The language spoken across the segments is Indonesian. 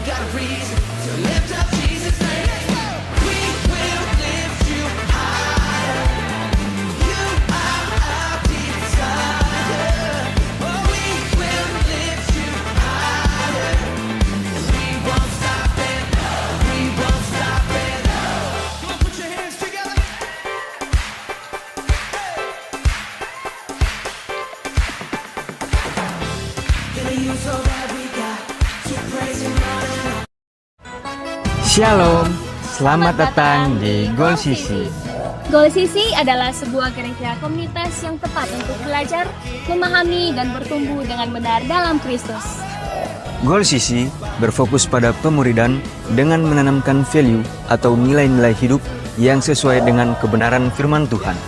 got a reason to lift up Jesus' name. We will lift you higher. You are our desire. Oh, we will lift you higher. We won't stop it. We won't stop it. Come on, put your hands together. Gonna use all that we got to praise Him on and on. Shalom, selamat datang di Goal Sisi. Goal Sisi adalah sebuah gereja komunitas yang tepat untuk belajar, memahami, dan bertumbuh dengan benar dalam Kristus. Goal Sisi berfokus pada pemuridan dengan menanamkan value atau nilai-nilai hidup yang sesuai dengan kebenaran firman Tuhan.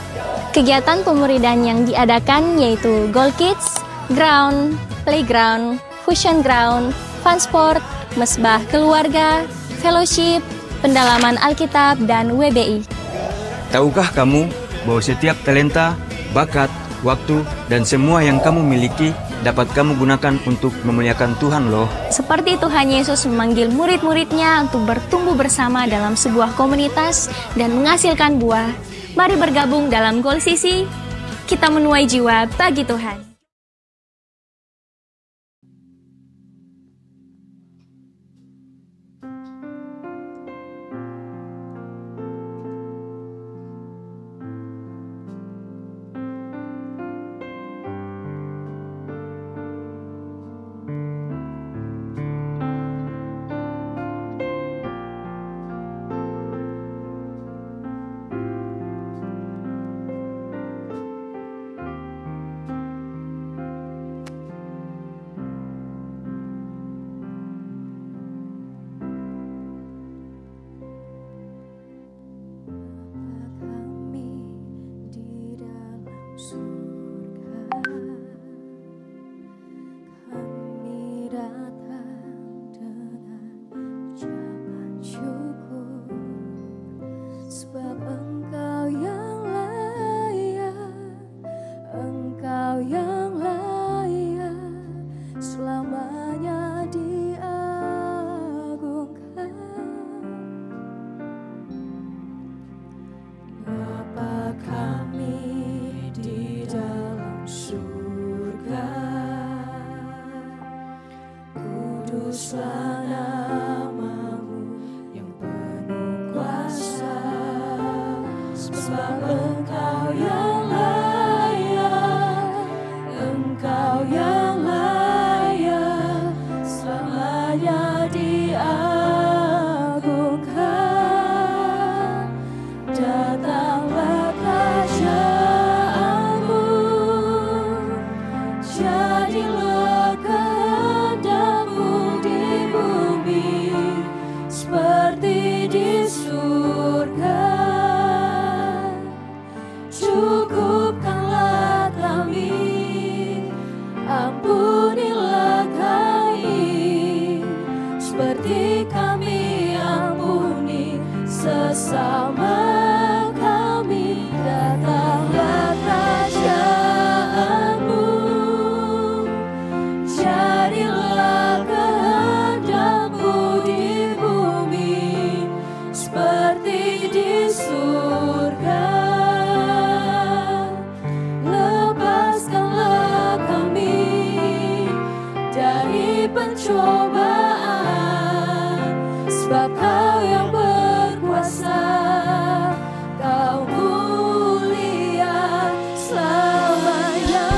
Kegiatan pemuridan yang diadakan yaitu Goal Kids, Ground, Playground, Fusion Ground, Fun Sport, Mesbah Keluarga, Fellowship, Pendalaman Alkitab, dan WBI. Tahukah kamu bahwa setiap talenta, bakat, waktu, dan semua yang kamu miliki dapat kamu gunakan untuk memuliakan Tuhan loh. Seperti Tuhan Yesus memanggil murid-muridnya untuk bertumbuh bersama dalam sebuah komunitas dan menghasilkan buah. Mari bergabung dalam Goal Sisi, kita menuai jiwa bagi Tuhan. Kuduslah namamu yang penuh kuasa, sebab Engkau yang layak, Engkau yang layak, selamanya diagungkan. Datanglah kerajaanmu, jadilah kehendakmu di bumi seperti di surga. Cukupkanlah kami, ampunilah kami, seperti kami ampuni sesama kami. Datanglah kerajaanmu, jadilah kehendakmu di bumi seperti di surga. Lepaskanlah kami dari pencobaan, sebab Kau yang berkuasa, Kau mulia selamanya.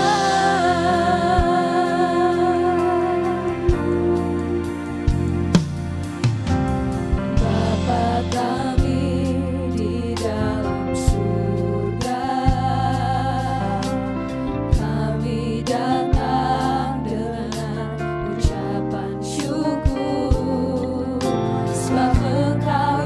Bapa kami di dalam surga, kami datang dengan ucapan syukur, sebab Engkau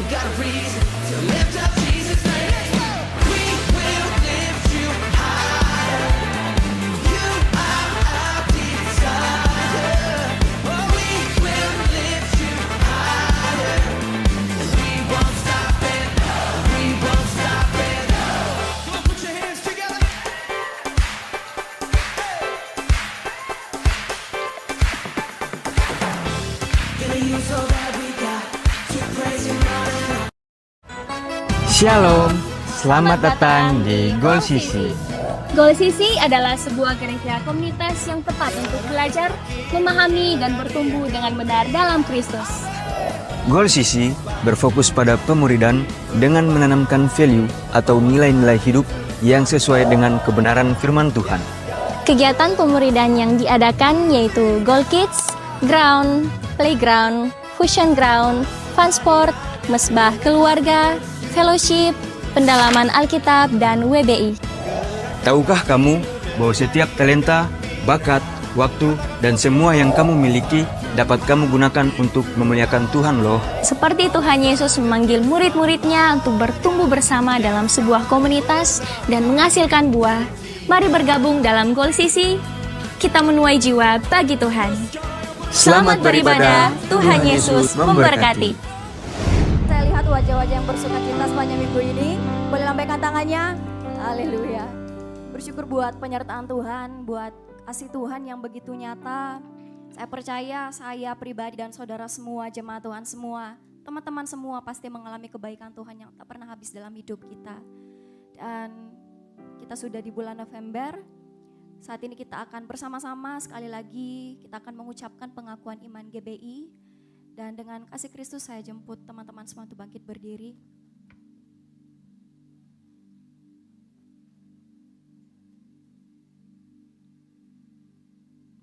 got a reason to lift up Jesus' name. We will lift you higher. You are our desire. Oh, we will lift you higher. And we won't stop it. We won't stop it. Come on, put your hands together. Gonna use all that we got to praise you more than all. Shalom, selamat datang di Goal Sisi. Goal Sisi adalah sebuah gereja komunitas yang tepat untuk belajar, memahami, dan bertumbuh dengan benar dalam Kristus. Goal Sisi berfokus pada pemuridan dengan menanamkan value atau nilai-nilai hidup yang sesuai dengan kebenaran firman Tuhan. Kegiatan pemuridan yang diadakan yaitu Goal Kids, Ground, Playground, Fusion Ground, Fun Sport, Mesbah Keluarga, Fellowship, Pendalaman Alkitab, dan WBI. Tahukah kamu bahwa setiap talenta, bakat, waktu, dan semua yang kamu miliki dapat kamu gunakan untuk memuliakan Tuhan loh. Seperti Tuhan Yesus memanggil murid-muridnya untuk bertumbuh bersama dalam sebuah komunitas dan menghasilkan buah. Mari bergabung dalam Goal Sisi, kita menuai jiwa bagi Tuhan. Selamat beribadah, Tuhan Yesus memberkati. Saya lihat wajah-wajah yang bersuka cita sepanjang minggu ini. Boleh lambaikan tangannya. Haleluya. Bersyukur buat penyertaan Tuhan, buat kasih Tuhan yang begitu nyata. Saya percaya saya pribadi dan saudara semua, jemaat Tuhan semua, teman-teman semua pasti mengalami kebaikan Tuhan yang tak pernah habis dalam hidup kita. Dan kita sudah di bulan November. Saat ini kita akan bersama-sama sekali lagi kita akan mengucapkan pengakuan iman GBI. Dan dengan kasih Kristus saya jemput teman-teman semua untuk bangkit berdiri.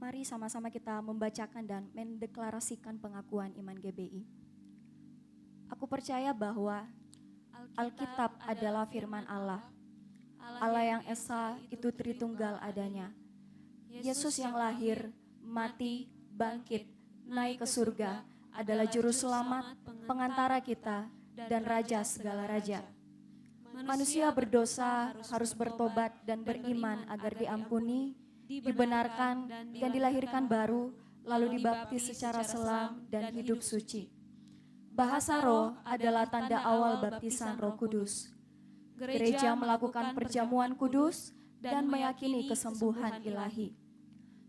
Mari sama-sama kita membacakan dan mendeklarasikan pengakuan iman GBI. Aku percaya bahwa Alkitab adalah firman Allah. Allah yang Esa itu Tritunggal adanya. Yesus yang lahir, mati, bangkit, naik ke surga adalah juru selamat, pengantara kita, dan raja segala raja. Manusia berdosa harus bertobat dan beriman agar diampuni, dibenarkan, dan dilahirkan baru, lalu dibaptis secara selam dan hidup suci. Bahasa roh adalah tanda awal baptisan Roh Kudus. Gereja melakukan perjamuan kudus dan meyakini kesembuhan ilahi.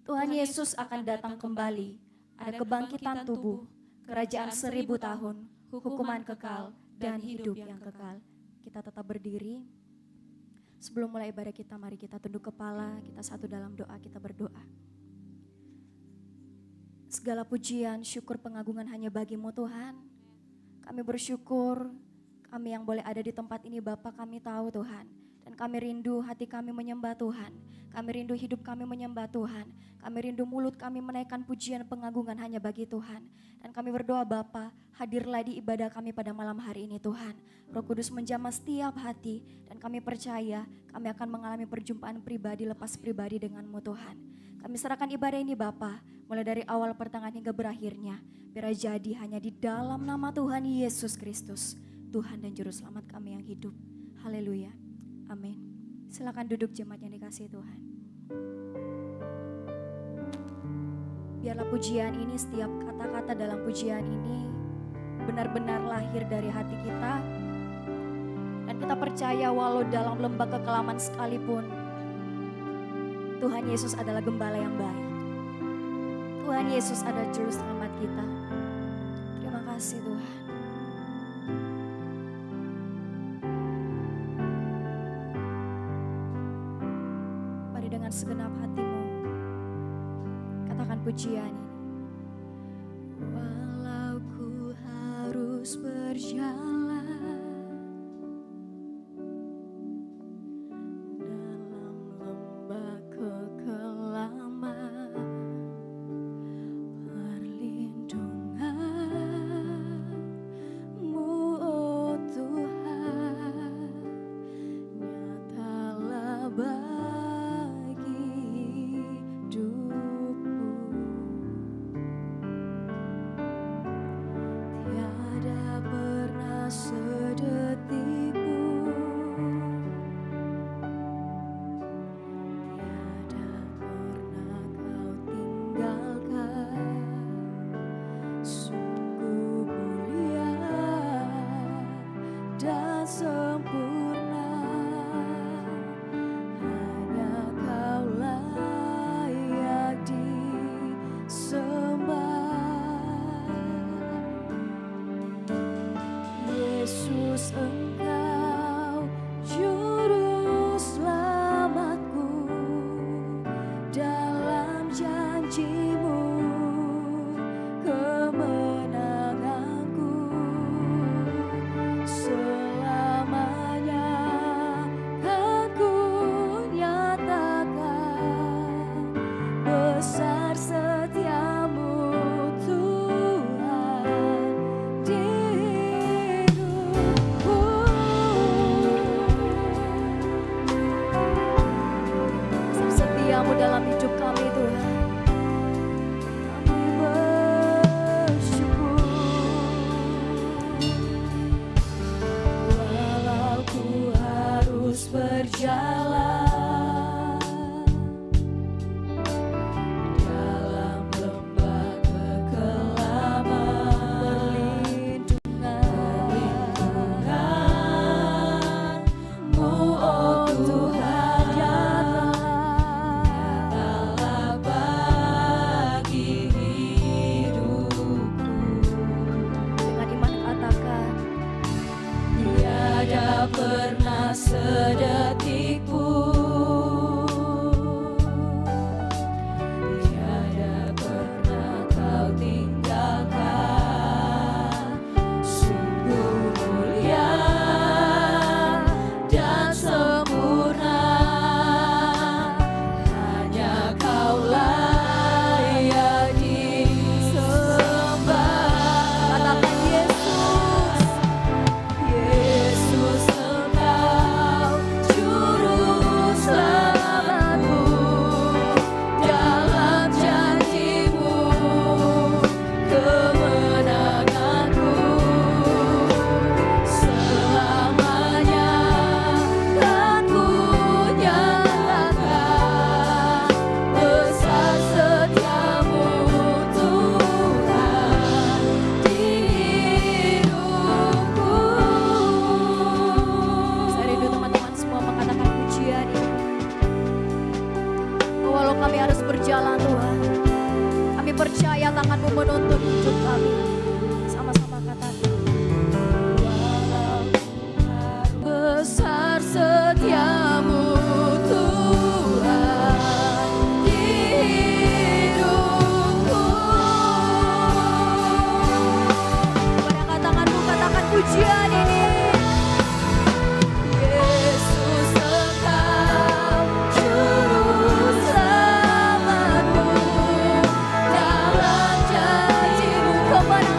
Tuhan Yesus akan datang kembali, ada kebangkitan tubuh, kerajaan 1000 tahun, hukuman kekal, dan hidup yang kekal. Kita tetap berdiri. Sebelum mulai ibadah kita, mari kita tunduk kepala, kita satu dalam doa, kita berdoa. Segala pujian, syukur, pengagungan hanya bagi-Mu Tuhan. Kami bersyukur, kami yang boleh ada di tempat ini Bapa, kami tahu Tuhan. Dan kami rindu hati kami menyembah Tuhan. Kami rindu hidup kami menyembah Tuhan. Kami rindu mulut kami menaikkan pujian pengagungan hanya bagi Tuhan. Dan kami berdoa Bapa, hadirlah di ibadah kami pada malam hari ini Tuhan. Roh Kudus menjamah setiap hati. Dan kami percaya kami akan mengalami perjumpaan pribadi lepas pribadi dengan-Mu Tuhan. Kami serahkan ibadah ini Bapa, mulai dari awal pertengahan hingga berakhirnya. Biar jadi hanya di dalam nama Tuhan Yesus Kristus, Tuhan dan Juru Selamat kami yang hidup. Haleluya. Amin. Silakan duduk jemaat yang dikasihi Tuhan. Biarlah pujian ini, setiap kata-kata dalam pujian ini benar-benar lahir dari hati kita. Dan kita percaya walau dalam lembah kekelaman sekalipun, Tuhan Yesus adalah gembala yang baik. Tuhan Yesus adalah Juru Selamat kita. Terima kasih Tuhan. Dengan segenap hatimu, katakan pujian ini. Walau ku harus berjalan dalam lembah kekelaman, perlindungan-Mu oh Tuhan nyatalah tiada pernah janjimu, kemenanganku selamanya kan ku nyatakan, besar setiamu Tuhan di hidupku. Besar setiamu dalam hidup kami Tuhan. Kami bersyukur. Walau ku harus berjalan dalam lembah kekelaman, perlindungan-Mu, oh Tuhan, nyatalah bagi hidupku. Dengan iman katakan, tiada pernah sedetik pun, tiada pernah kau tinggalkan. Sungguh mulia dan sempurna, hanya Kaulah yang disembah. Katakan Yesus, Yesus Engkau juru selamatku, dalam janjimu kemenanganku selamanya kan ku nyatakan, besar setiamu Tuhan di hidupku. Saya rindu teman-teman semua mengatakan pujian ini. Walau kami harus berjalan Tuhan, kami percaya tangan-Mu menuntun hidup kami. Sama-sama katakan, walau besar setiamu Tuhan di hidupku. Pada tangan-Mu katakan pujian ini. Yesus Engkau juru selamatku, dalam janjimu kemenanganku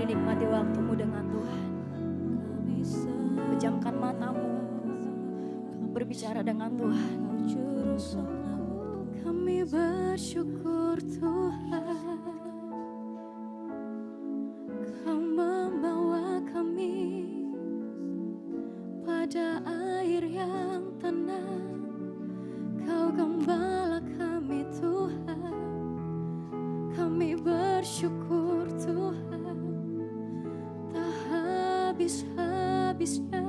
Mari nikmati waktumu dengan Tuhan. Pejamkan matamu, berbicara dengan Tuhan. Kami bersyukur Tuhan, Kau membawa kami pada air yang tenang. Kau gembala kami Tuhan, kami bersyukur Tuhan. Tak habis-habisnya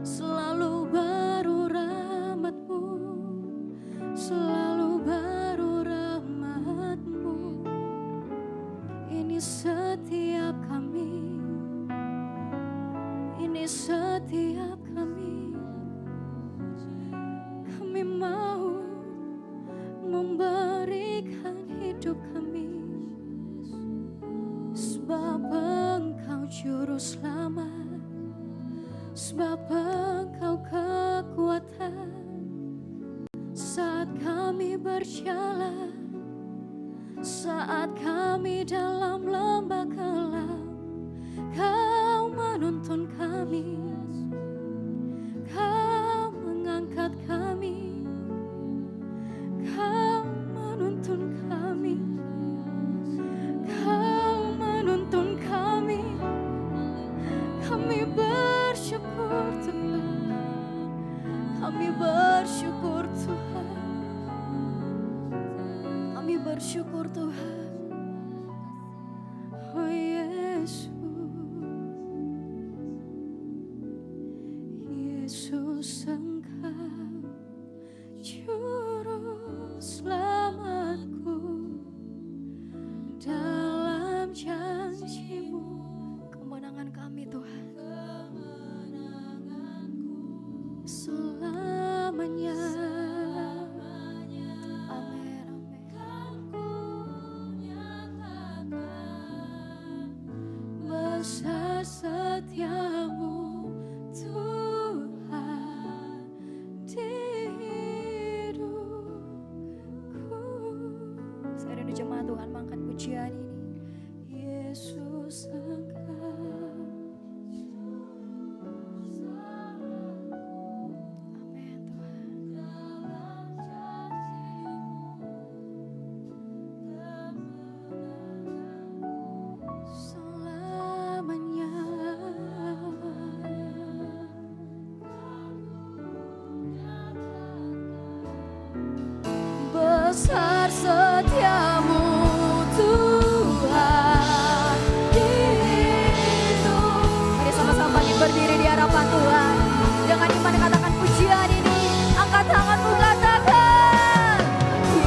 selalu baru rahmat-Mu, selalu baru rahmat-Mu. Ini setiap kami, ini setiap kami. Kami mau memberikan hidup kami, sebab Engkau juru selamat, sebab Engkau kekuatan. Saat kami berjalan, saat kami dalam lembah gelap, Kau menuntun kami, Kau mengangkat kami, Kau menuntun kami, Kau menuntun kami. Kami bersyukur Tuhan, kami bersyukur Tuhan, kami bersyukur Tuhan. Oh Yesus, Yesus Engkau juru selamatku, dalam janji-Mu kemenangan kami Tuhan, selamanya. Amin, amin. Besar setiamu Tuhan di hidupku. Saya rindu jemaat Tuhan mengangkat pujian ini. Yesus Engkau. Amin Tuhan. Selamanya. Besar setiamu Tuhan di hidup. Mari sama-sama bangkit berdiri di hadapan Tuhan. Dengan iman katakan pujian ini. Angkat tanganmu katakan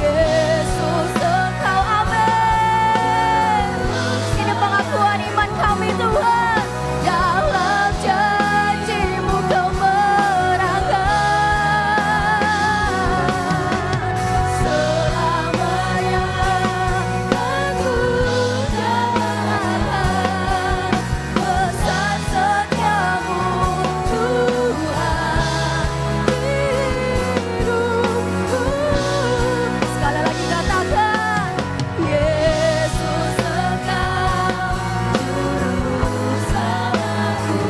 Yesus Engkau, amin. Ini pengakuan iman kami Tuhan. Dalam janji-Mu kemenangan, selamanya aku nyatakan. Besar setiamu Tuhan di hidupku. Sekali lagi katakan Yesus Engkau juru selamatku,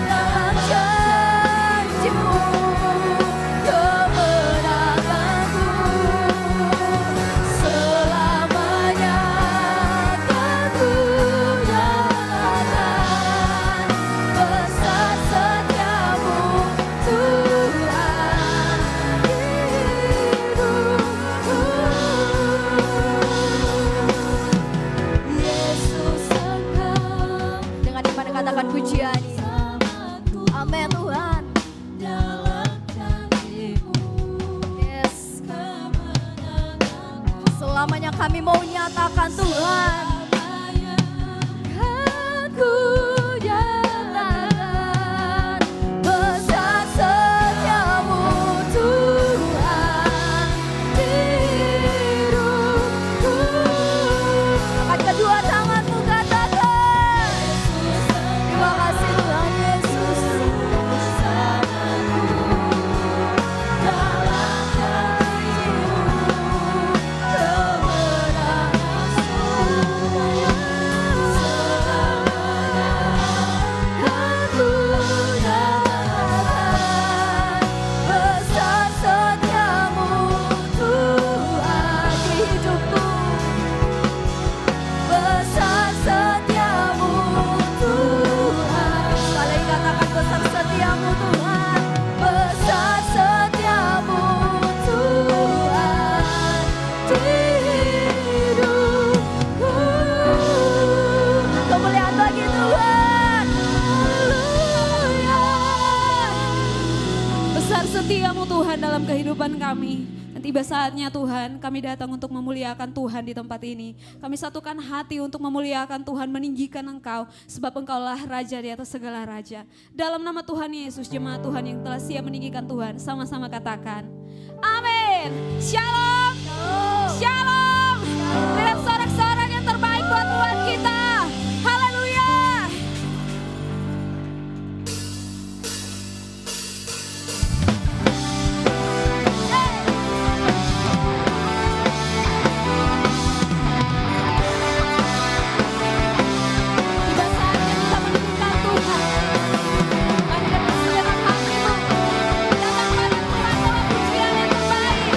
dalam janji-Mu kemenanganku. Selamanya akan ku nyatakan. Besar setiamu Tuhan di hidupku. Yesus Engkau. Dengan iman katakan pujian ini. Amin Tuhan. Yes. Selamanya kami mau nyatakan Tuhan. Aku nyatakan besar setiamu Tuhan di hidupku. Angkat kedua tanganmu katakan terima kasih dalam kehidupan kami. Dan tiba saatnya Tuhan, kami datang untuk memuliakan Tuhan di tempat ini. Kami satukan hati untuk memuliakan Tuhan, meninggikan Engkau, sebab Engkaulah Raja di atas segala raja. Dalam nama Tuhan Yesus, jemaat Tuhan yang telah siap meninggikan Tuhan, sama-sama katakan, amin. Shalom. Shalom. Berikan sorak-sorak yang terbaik buat Tuhan kita. Haleluya. Tiba saatnya kita meninggikan Tuhan. Mari dengan segenap hatimu, datang pada Tuhan bawa pujian yang terbaik.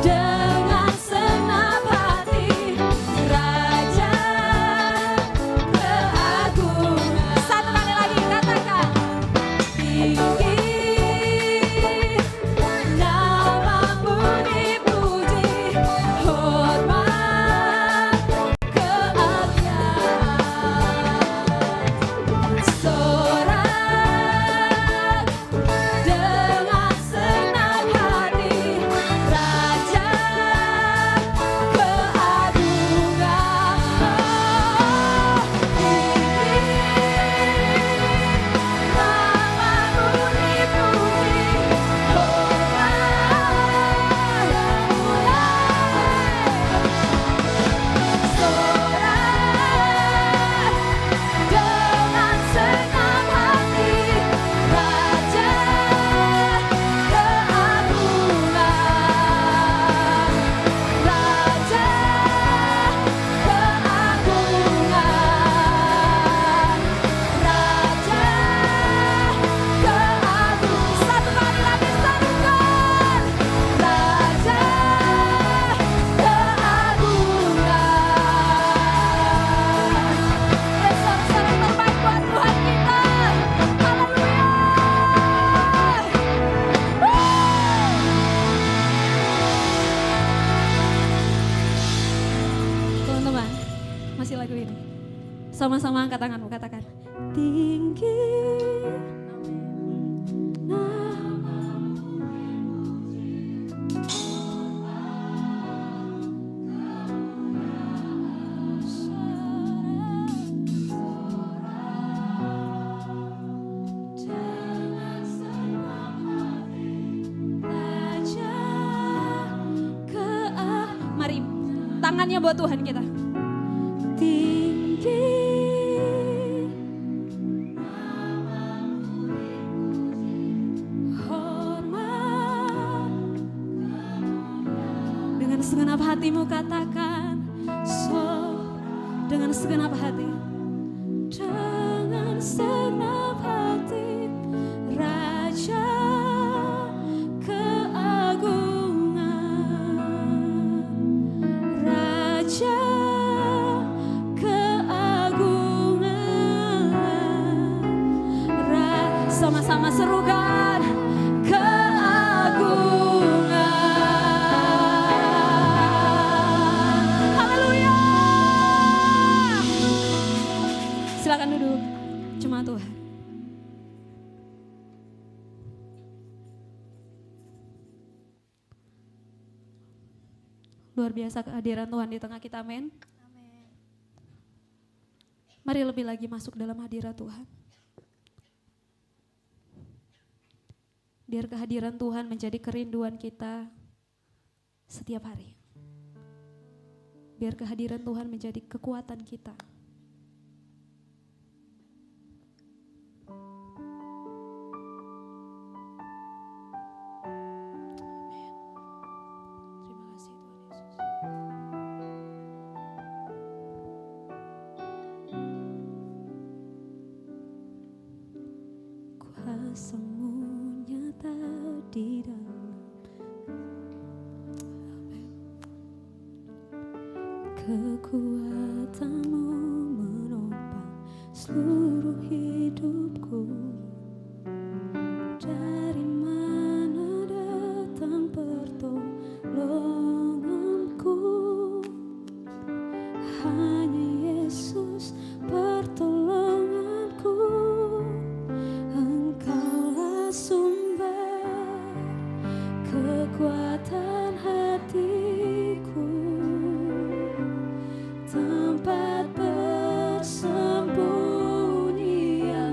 Dengan senang hati Raja keagungan. Satu kali lagi katakan. Tinggi namamu dipuji, hormat keabdian. Sorak dengan senang hati Raja keagungan. Namamu dipuji, dengan senang hati Raja keagungan. Raja keagungan. Raja keagungan. Satu kali lagi serukan. Raja keagungan. Sorak-sorak terbaik buat Tuhan kita. Haleluya. Teman-teman, masih lagu ini. Sama-sama angkat tanganmu, katakan. Tinggi namamu. Dengan senang hati Raja Mari tangannya buat Tuhan kita. Tinggi hormat. Dengan segenap hatimu katakan. Dengan segenap hati. Dengan segenap hati Raja keagungan. Raja keagungan. Sama-sama serukan. Keagungan. Haleluya. Silakan duduk. Cuma Tuhan. Luar biasa kehadiran Tuhan di tengah kita, amin. Mari lebih lagi masuk dalam hadirat Tuhan. Biar kehadiran Tuhan menjadi kerinduan kita setiap hari. Biar kehadiran Tuhan menjadi kekuatan kita. Terima kasih Tuhan Yesus. Kuasamu nyata di dalam kekuatanmu menopang seluruh hidupku. Dari mana datang pertolonganku? Hanya Yesus pertolonganku. Engkaulah sumber kekuatan hatiku, tempat persembunyian.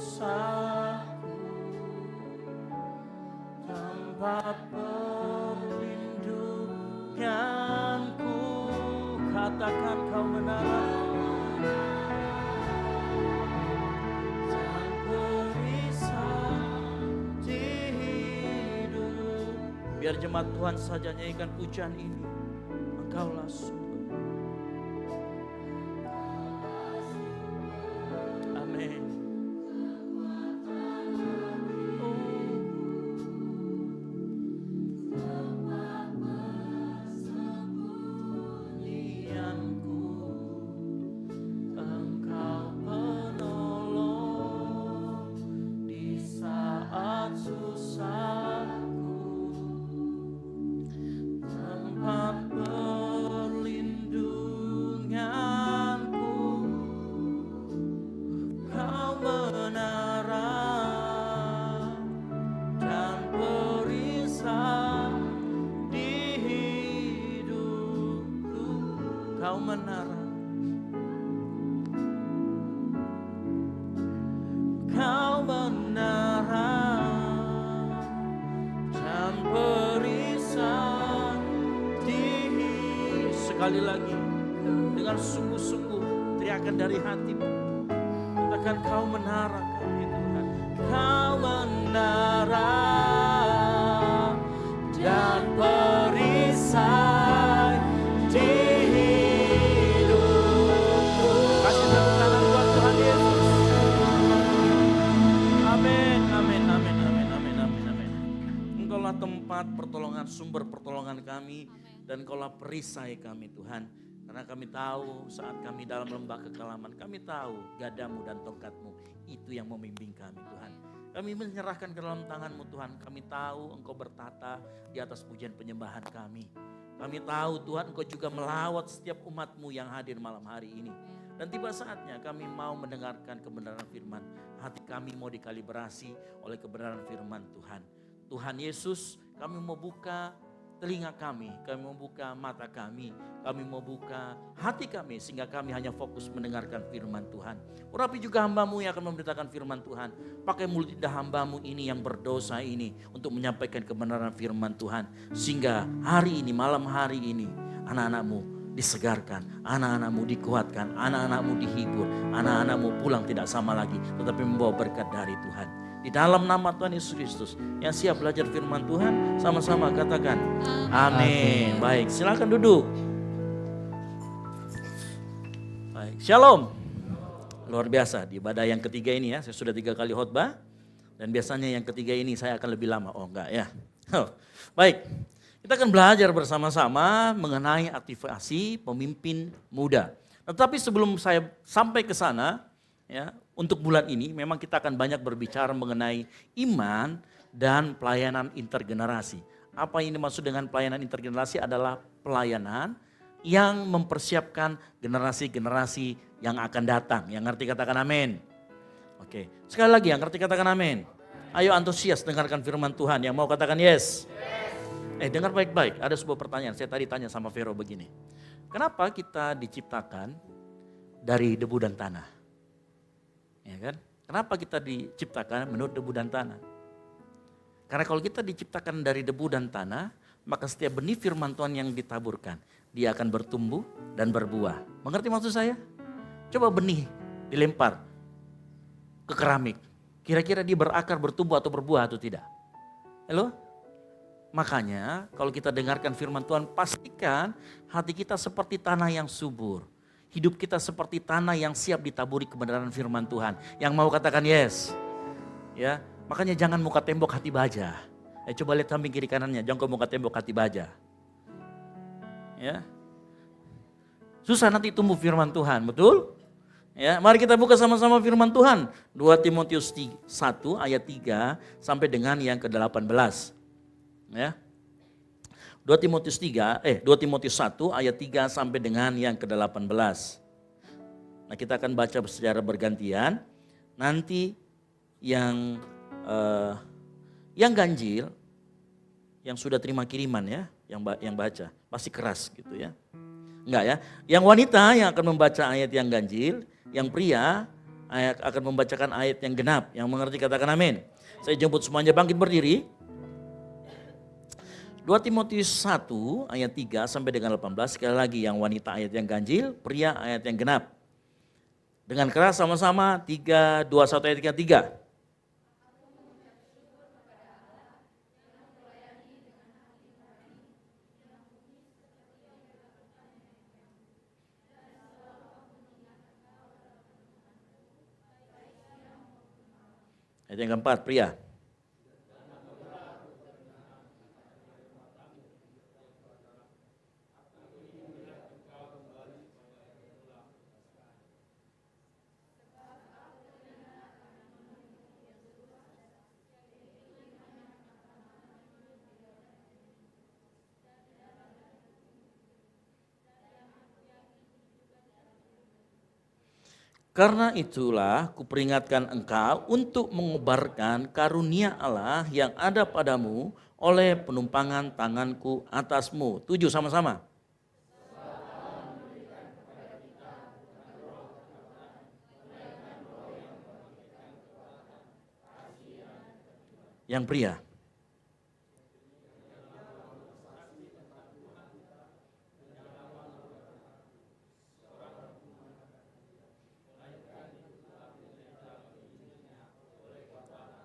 susahku, tempat perlindunganku. Katakan kau menara dan perisai di hidup. Biar jemaat Tuhan saja nyanyikan pujian ini. Engkaulah sumber. Amin. Persembunyianku, Engkau penolong di saat susahku, tempat perlindunganku, Kau menara dan perisai di hidupku. Kau menara, Kau menara dan perisai di hidupku. Sekali lagi dengan sungguh-sungguh teriakan dari hatimu. Katakan kau menara kami Tuhan. Kau menara dan perisai di hidupku. Kasih tepuk tangan buat Tuhan Yesus. Amin, amin, amin, amin, amin, amin, amin. Engkaulah tempat pertolongan, sumber pertolongan kami. Dan Engkaulah perisai kami Tuhan. Karena kami tahu saat kami dalam lembah kekelaman, kami tahu gadamu dan tongkatmu itu yang membimbing kami Tuhan. Kami menyerahkan ke dalam tangan-Mu Tuhan. Kami tahu Engkau bertata di atas pujian penyembahan kami. Kami tahu Tuhan Engkau juga melawat setiap umat-Mu yang hadir malam hari ini. Dan tiba saatnya kami mau mendengarkan kebenaran firman. Hati kami mau dikalibrasi oleh kebenaran firman Tuhan. Tuhan Yesus, kami mau buka telinga kami mau buka mata kami mau buka hati kami sehingga kami hanya fokus mendengarkan firman Tuhan. Urapi juga hamba-Mu yang akan memberitakan firman Tuhan. Pakai mulut lidah hamba-Mu ini yang berdosa ini untuk menyampaikan kebenaran firman Tuhan. Sehingga hari ini, malam hari ini, anak-anak-Mu disegarkan, anak-anak-Mu dikuatkan, anak-anak-Mu dihibur, anak-anak-Mu pulang tidak sama lagi tetapi membawa berkat dari Tuhan. Di dalam nama Tuhan Yesus Kristus, yang siap belajar firman Tuhan, sama-sama katakan amin. Baik, silakan duduk. Baik, shalom. Luar biasa di ibadah yang ketiga ini ya, saya sudah 3 kali khotbah. Dan biasanya yang ketiga ini saya akan lebih lama, oh enggak ya. Baik, kita akan belajar bersama-sama mengenai aktivasi pemimpin muda. Tetapi sebelum saya sampai ke sana, ya, untuk bulan ini memang kita akan banyak berbicara mengenai iman dan pelayanan intergenerasi. Apa yang dimaksud dengan pelayanan intergenerasi adalah pelayanan yang mempersiapkan generasi-generasi yang akan datang. Yang ngerti katakan amin. Oke, sekali lagi yang ngerti katakan amin. Ayo antusias dengarkan firman Tuhan, yang mau katakan yes. Dengar baik-baik, ada sebuah pertanyaan. Saya tadi tanya sama Vero begini. Kenapa kita diciptakan dari debu dan tanah? Ya kan? Kenapa kita diciptakan menurut debu dan tanah? Karena kalau kita diciptakan dari debu dan tanah, maka setiap benih firman Tuhan yang ditaburkan, dia akan bertumbuh dan berbuah. Mengerti maksud saya? Coba benih dilempar ke keramik. Kira-kira dia berakar, bertumbuh atau berbuah atau tidak? Halo? Makanya kalau kita dengarkan firman Tuhan, pastikan hati kita seperti tanah yang subur. Hidup kita seperti tanah yang siap ditaburi kebenaran firman Tuhan. Yang mau katakan yes. Ya, makanya jangan muka tembok hati baja. Coba lihat samping kiri kanannya, jangan muka tembok hati baja. Ya. Susah nanti tumbuh firman Tuhan, betul? Ya, mari kita buka sama-sama firman Tuhan. 2 Timotius 1 ayat 3 sampai dengan yang ke-18. Ya. 2 Timotius 1 ayat 3 sampai dengan yang ke-18. Nah, kita akan baca secara bergantian. Nanti yang ganjil, yang sudah terima kiriman ya, yang baca pasti keras gitu ya. Enggak ya. Yang wanita yang akan membaca ayat yang ganjil, yang pria akan membacakan ayat yang genap. Yang mengerti katakan amin. Saya jemput semuanya bangkit berdiri. 2 Timotius 1 ayat 3 sampai dengan 18. Sekali lagi, yang wanita ayat yang ganjil, pria ayat yang genap. Dengan keras sama-sama 3, 2, 1 ayat 3. Ayat yang keempat, pria. Karena itulah kuperingatkan engkau untuk mengobarkan karunia Allah yang ada padamu oleh penumpangan tanganku atasmu. 7 sama-sama. Yang pria.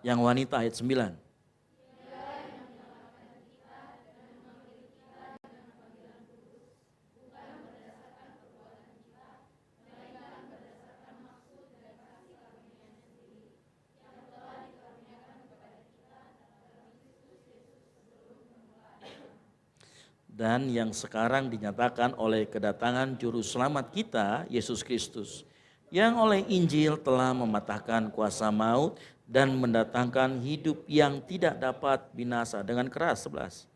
Yang wanita ayat 9. Dan yang sekarang dinyatakan oleh kedatangan juru selamat kita, Yesus Kristus, yang oleh Injil telah mematahkan kuasa maut dan mendatangkan hidup yang tidak dapat binasa. Dengan keras 11.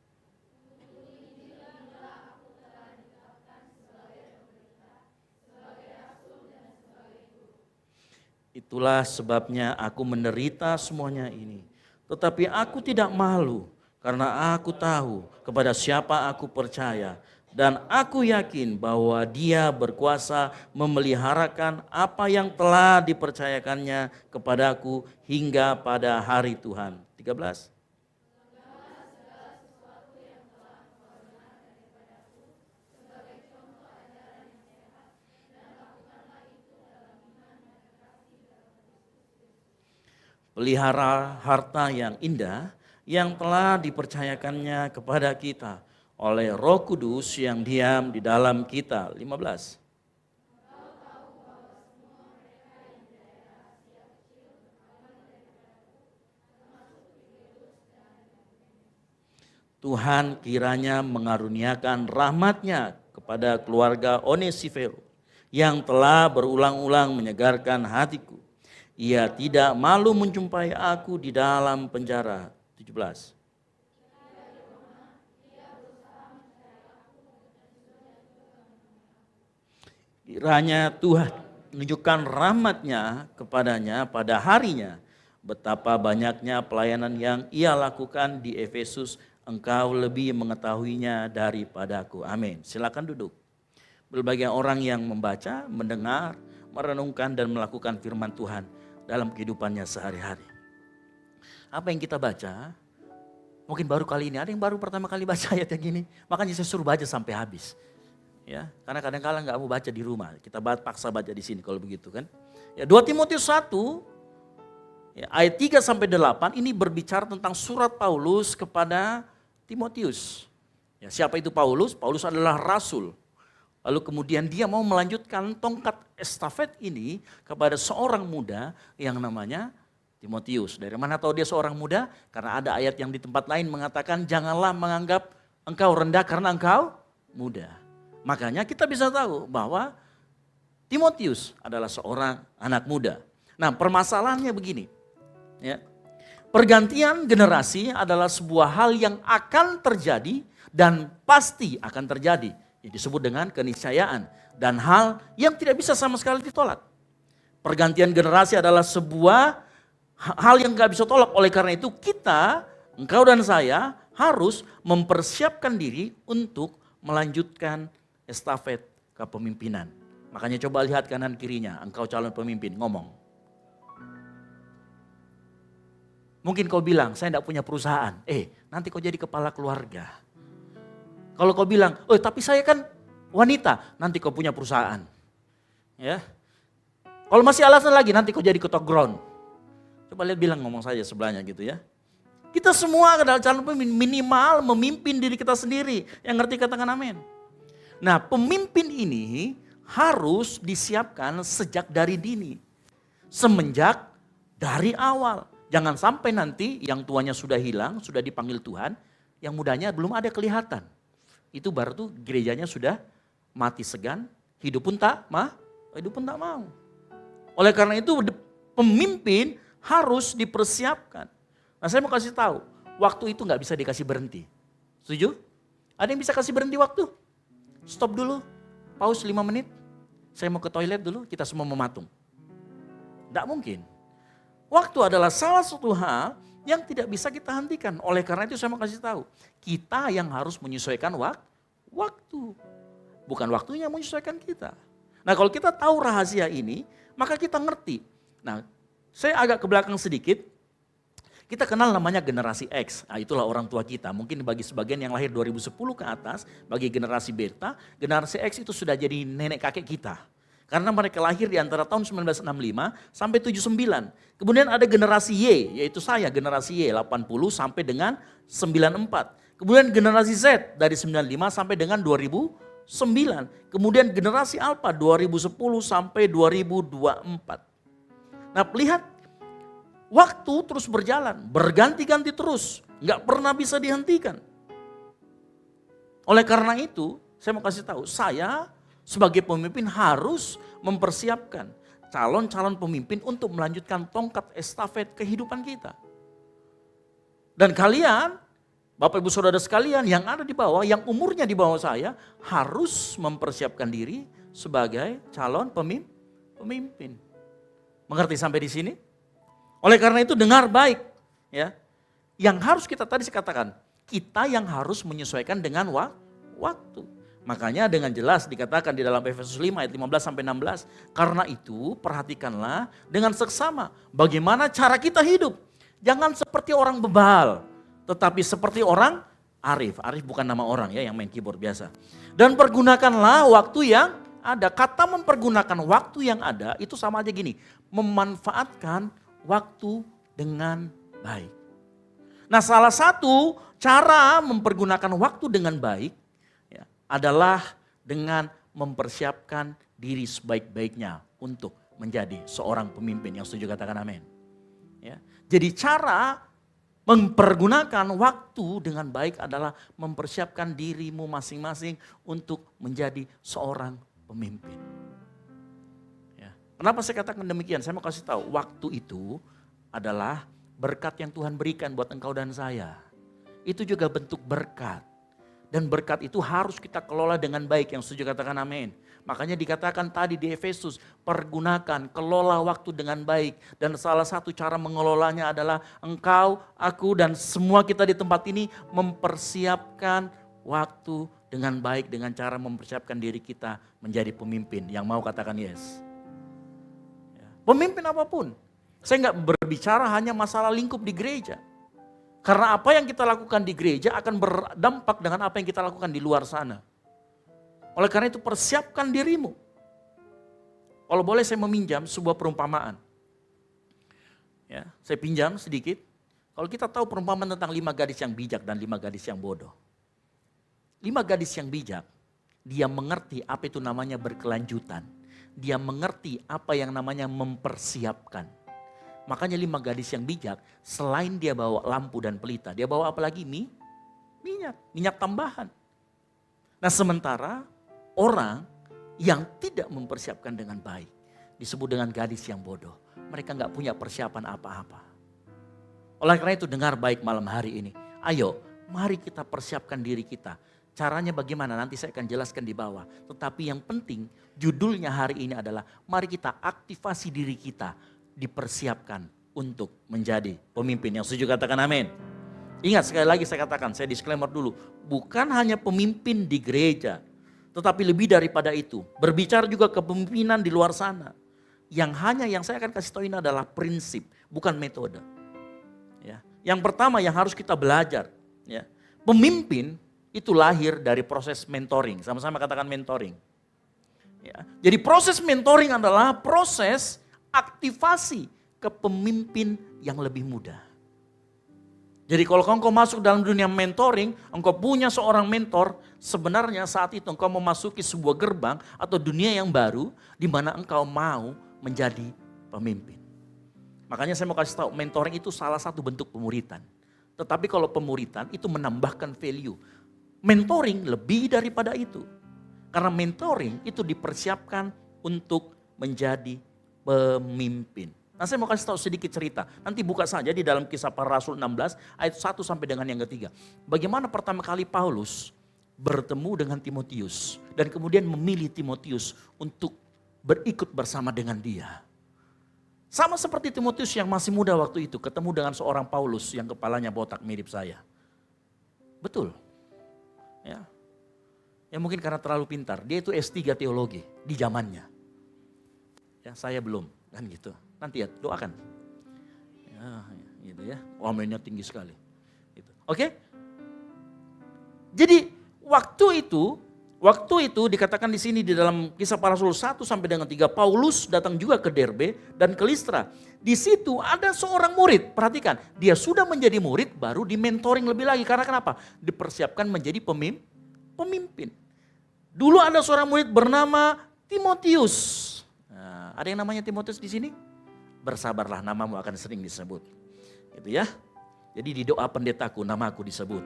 Itulah sebabnya aku menderita semuanya ini. Tetapi aku tidak malu, karena aku tahu kepada siapa aku percaya. Dan aku yakin bahwa Dia berkuasa memeliharakan apa yang telah dipercayakannya kepadaku hingga pada hari Tuhan. 13. Pelihara harta yang indah yang telah dipercayakannya kepada kita oleh Roh Kudus yang diam di dalam kita. 15. Tuhan kiranya mengaruniakan rahmat-Nya kepada keluarga Onesiphorus yang telah berulang-ulang menyegarkan hatiku. Ia tidak malu menjumpai aku di dalam penjara. 17. Kiranya Tuhan menunjukkan rahmat-Nya kepadanya pada harinya. Betapa banyaknya pelayanan yang ia lakukan di Efesus, engkau lebih mengetahuinya daripadaku. Amin. Silakan duduk. Berbagai orang yang membaca, mendengar, merenungkan dan melakukan firman Tuhan dalam kehidupannya sehari-hari. Apa yang kita baca, mungkin baru kali ini, ada yang baru pertama kali baca ayat yang gini, makanya saya suruh baca sampai habis. Ya, karena kadang-kadang nggak mau baca di rumah, kita paksa baca di sini kalau begitu kan. Ya, 2 Timotius 1 ya, ayat 3 sampai 8 ini berbicara tentang surat Paulus kepada Timotius. Ya, siapa itu Paulus? Paulus adalah rasul. Lalu kemudian dia mau melanjutkan tongkat estafet ini kepada seorang muda yang namanya Timotius. Dari mana tahu dia seorang muda? Karena ada ayat yang di tempat lain mengatakan janganlah menganggap engkau rendah karena engkau muda. Makanya kita bisa tahu bahwa Timotius adalah seorang anak muda. Nah, permasalahannya begini. Ya. Pergantian generasi adalah sebuah hal yang akan terjadi dan pasti akan terjadi. Yang disebut dengan keniscayaan dan hal yang tidak bisa sama sekali ditolak. Pergantian generasi adalah sebuah hal yang gak bisa tolak. Oleh karena itu kita, engkau dan saya harus mempersiapkan diri untuk melanjutkan estafet kepemimpinan. Makanya coba lihat kanan kirinya, engkau calon pemimpin, ngomong. Mungkin kau bilang, saya tidak punya perusahaan. Nanti kau jadi kepala keluarga. Kalau kau bilang, tapi saya kan wanita, nanti kau punya perusahaan. Ya. Kalau masih alasan lagi, nanti kau jadi ketua ground. Coba lihat bilang ngomong saja sebelahnya gitu ya. Kita semua adalah calon pemimpin, minimal memimpin diri kita sendiri. Yang ngerti katakan amin. Nah, pemimpin ini harus disiapkan sejak dari dini. Semenjak dari awal. Jangan sampai nanti yang tuanya sudah hilang, sudah dipanggil Tuhan, yang mudanya belum ada kelihatan. Itu baru tuh gerejanya sudah mati segan, hidup pun tak mau. Oleh karena itu pemimpin harus dipersiapkan. Nah, saya mau kasih tahu, waktu itu nggak bisa dikasih berhenti. Setuju? Ada yang bisa kasih berhenti waktu? Stop dulu, pause 5 menit. Saya mau ke toilet dulu, kita semua mematung. Tidak mungkin. Waktu adalah salah satu hal yang tidak bisa kita hentikan. Oleh karena itu saya mau kasih tahu, kita yang harus menyesuaikan waktu. Bukan waktunya menyesuaikan kita. Nah, kalau kita tahu rahasia ini, maka kita ngerti. Nah, saya agak ke belakang sedikit. Kita kenal namanya generasi X. Nah, itulah orang tua kita. Mungkin bagi sebagian yang lahir 2010 ke atas, bagi generasi beta, generasi X itu sudah jadi nenek kakek kita. Karena mereka lahir di antara tahun 1965 sampai 79. Kemudian ada generasi Y, yaitu saya generasi Y 80 sampai dengan 94. Kemudian generasi Z dari 95 sampai dengan 2009. Kemudian generasi Alpha 2010 sampai 2024. Nah, lihat waktu terus berjalan, berganti-ganti terus, nggak pernah bisa dihentikan. Oleh karena itu, saya mau kasih tahu, saya sebagai pemimpin harus mempersiapkan calon-calon pemimpin untuk melanjutkan tongkat estafet kehidupan kita. Dan kalian, Bapak Ibu Saudara sekalian yang ada di bawah, yang umurnya di bawah saya, harus mempersiapkan diri sebagai calon pemimpin. Mengerti sampai di sini? Oleh karena itu dengar baik, ya. Yang harus kita tadi saya katakan, kita yang harus menyesuaikan dengan waktu. Makanya dengan jelas dikatakan di dalam Efesus 5 ayat 15 sampai 16, karena itu perhatikanlah dengan seksama bagaimana cara kita hidup. Jangan seperti orang bebal, tetapi seperti orang arif. Arif bukan nama orang ya yang main keyboard biasa. Dan pergunakanlah waktu yang ada. Kata mempergunakan waktu yang ada itu sama aja gini, memanfaatkan waktu dengan baik. Nah, salah satu cara mempergunakan waktu dengan baik ya, adalah dengan mempersiapkan diri sebaik-baiknya untuk menjadi seorang pemimpin. Yang setuju katakan amin. Ya. Jadi cara mempergunakan waktu dengan baik adalah mempersiapkan dirimu masing-masing untuk menjadi seorang pemimpin. Ya. Kenapa saya katakan demikian? Saya mau kasih tahu, waktu itu adalah berkat yang Tuhan berikan buat engkau dan saya. Itu juga bentuk berkat. Dan berkat itu harus kita kelola dengan baik. Yang setuju katakan amin. Makanya dikatakan tadi di Efesus, pergunakan, kelola waktu dengan baik. Dan salah satu cara mengelolanya adalah engkau, aku, dan semua kita di tempat ini mempersiapkan waktu dengan baik. Dengan cara mempersiapkan diri kita menjadi pemimpin yang mau katakan yes. Pemimpin apapun. Saya nggak berbicara hanya masalah lingkup di gereja. Karena apa yang kita lakukan di gereja akan berdampak dengan apa yang kita lakukan di luar sana. Oleh karena itu persiapkan dirimu. Kalau boleh saya meminjam sebuah perumpamaan. Ya, saya pinjam sedikit. Kalau kita tahu perumpamaan tentang 5 gadis yang bijak dan 5 gadis yang bodoh. 5 gadis yang bijak, dia mengerti apa itu namanya berkelanjutan. Dia mengerti apa yang namanya mempersiapkan. Makanya 5 gadis yang bijak, selain dia bawa lampu dan pelita, dia bawa apa lagi? Minyak tambahan. Nah, sementara orang yang tidak mempersiapkan dengan baik disebut dengan gadis yang bodoh. Mereka nggak punya persiapan apa-apa. Oleh karena itu dengar baik malam hari ini. Ayo, mari kita persiapkan diri kita. Caranya bagaimana nanti saya akan jelaskan di bawah. Tetapi yang penting judulnya hari ini adalah mari kita aktifasi diri kita. Dipersiapkan untuk menjadi pemimpin. Yang setuju katakan amin. Ingat sekali lagi saya katakan, saya disclaimer dulu. Bukan hanya pemimpin di gereja. Tetapi lebih daripada itu. Berbicara juga kepemimpinan di luar sana. Yang saya akan kasih tahu ini adalah prinsip, bukan metode. Ya. Yang pertama yang harus kita belajar, ya, pemimpin itu lahir dari proses mentoring. Sama-sama katakan mentoring. Ya, jadi proses mentoring adalah proses aktivasi kepemimpin yang lebih muda. Jadi kalau engkau masuk dalam dunia mentoring, engkau punya seorang mentor, sebenarnya saat itu engkau memasuki sebuah gerbang atau dunia yang baru di mana engkau mau menjadi pemimpin. Makanya saya mau kasih tahu, mentoring itu salah satu bentuk pemuritan. Tetapi kalau pemuritan itu menambahkan value. Mentoring lebih daripada itu. Karena mentoring itu dipersiapkan untuk menjadi pemimpin. Nah saya mau kasih tahu sedikit cerita. Nanti buka saja di dalam Kisah Para Rasul 16 ayat 1 sampai dengan yang ketiga. Bagaimana pertama kali Paulus bertemu dengan Timotius. Dan kemudian memilih Timotius untuk berikut bersama dengan dia. Sama seperti Timotius yang masih muda waktu itu ketemu dengan seorang Paulus yang kepalanya botak mirip saya. Betul. Ya. Ya mungkin karena terlalu pintar. Dia itu S3 teologi di zamannya. Ya saya belum kan gitu. Nanti ya doakan. Ya gitu ya. Amennya tinggi sekali. Gitu. Oke? Jadi waktu itu dikatakan di sini di dalam Kisah Para Rasul 1 sampai dengan 3, Paulus datang juga ke Derbe dan ke Listra. Di situ ada seorang murid, perhatikan, dia sudah menjadi murid baru di mentoring lebih lagi. Karena kenapa? Dipersiapkan menjadi pemimpin. Dulu ada seorang murid bernama Timotius. Nah, ada yang namanya Timotius di sini? Bersabarlah, namamu akan sering disebut. Gitu ya. Jadi di doa pendetaku namaku disebut.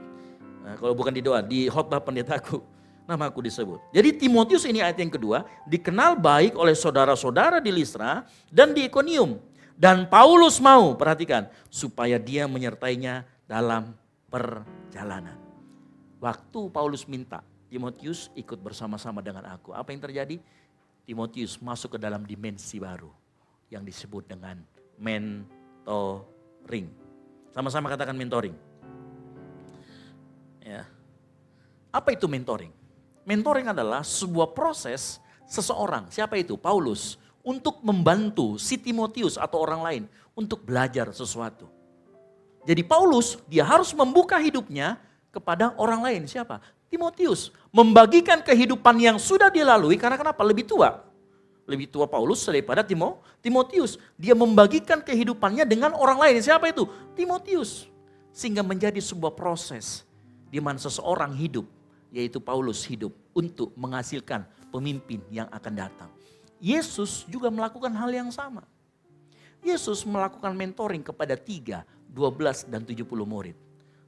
Nah, kalau bukan di doa, di khotbah pendetaku namaku disebut. Jadi Timotius ini ayat yang kedua, dikenal baik oleh saudara-saudara di Listra dan di Ikonium. Dan Paulus mau, perhatikan, supaya dia menyertainya dalam perjalanan. Waktu Paulus minta, Timotius ikut bersama-sama dengan aku. Apa yang terjadi? Timotius masuk ke dalam dimensi baru yang disebut dengan mentoring. Sama-sama katakan mentoring. Ya. Apa itu mentoring? Mentoring adalah sebuah proses seseorang, siapa itu? Paulus, untuk membantu si Timotius atau orang lain untuk belajar sesuatu. Jadi Paulus, dia harus membuka hidupnya kepada orang lain. Siapa? Timotius. Membagikan kehidupan yang sudah dilalui, karena kenapa? Lebih tua. Lebih tua Paulus daripada Timotius. Dia membagikan kehidupannya dengan orang lain. Siapa itu? Timotius. Sehingga menjadi sebuah proses di mana seseorang hidup, yaitu Paulus hidup untuk menghasilkan pemimpin yang akan datang. Yesus juga melakukan hal yang sama. Yesus melakukan mentoring kepada 3, 12, dan 70 murid.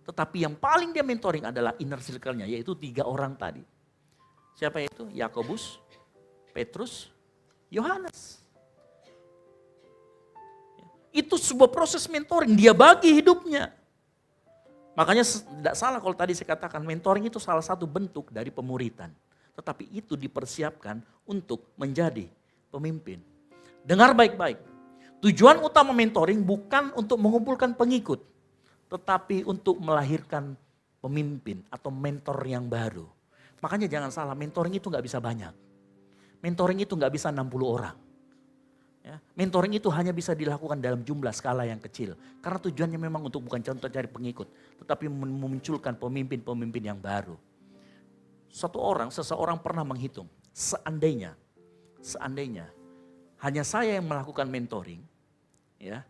Tetapi yang paling dia mentoring adalah inner circle-nya, yaitu 3 orang tadi. Siapa itu? Yakobus, Petrus, Yohanes. Itu sebuah proses mentoring, dia bagi hidupnya. Makanya tidak salah kalau tadi saya katakan mentoring itu salah satu bentuk dari pemuritan. Tetapi itu dipersiapkan untuk menjadi pemimpin. Dengar baik-baik, tujuan utama mentoring bukan untuk mengumpulkan pengikut, tetapi untuk melahirkan pemimpin atau mentor yang baru. Makanya jangan salah, mentoring itu gak bisa banyak. Mentoring itu gak bisa 60 orang. Ya, mentoring itu hanya bisa dilakukan dalam jumlah skala yang kecil. Karena tujuannya memang untuk bukan contoh cari pengikut, tetapi memunculkan pemimpin-pemimpin yang baru. Seseorang pernah menghitung, seandainya hanya saya yang melakukan mentoring, ya,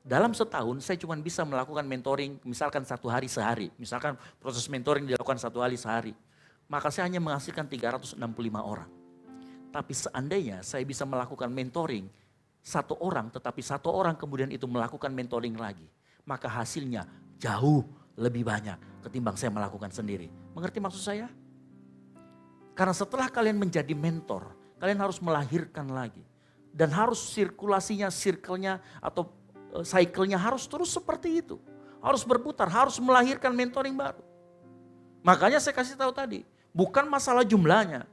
dalam setahun saya cuma bisa melakukan mentoring misalkan 1 hari sehari. Misalkan proses mentoring dilakukan 1 hari sehari. Maka saya hanya menghasilkan 365 orang. Tapi seandainya saya bisa melakukan mentoring 1 orang, tetapi 1 orang kemudian itu melakukan mentoring lagi. Maka hasilnya jauh lebih banyak ketimbang saya melakukan sendiri. Mengerti maksud saya? Karena setelah kalian menjadi mentor, kalian harus melahirkan lagi. Dan harus sirkulasinya, circle-nya atau cycle-nya harus terus seperti itu. Harus berputar, harus melahirkan mentoring baru. Makanya saya kasih tahu tadi, bukan masalah jumlahnya.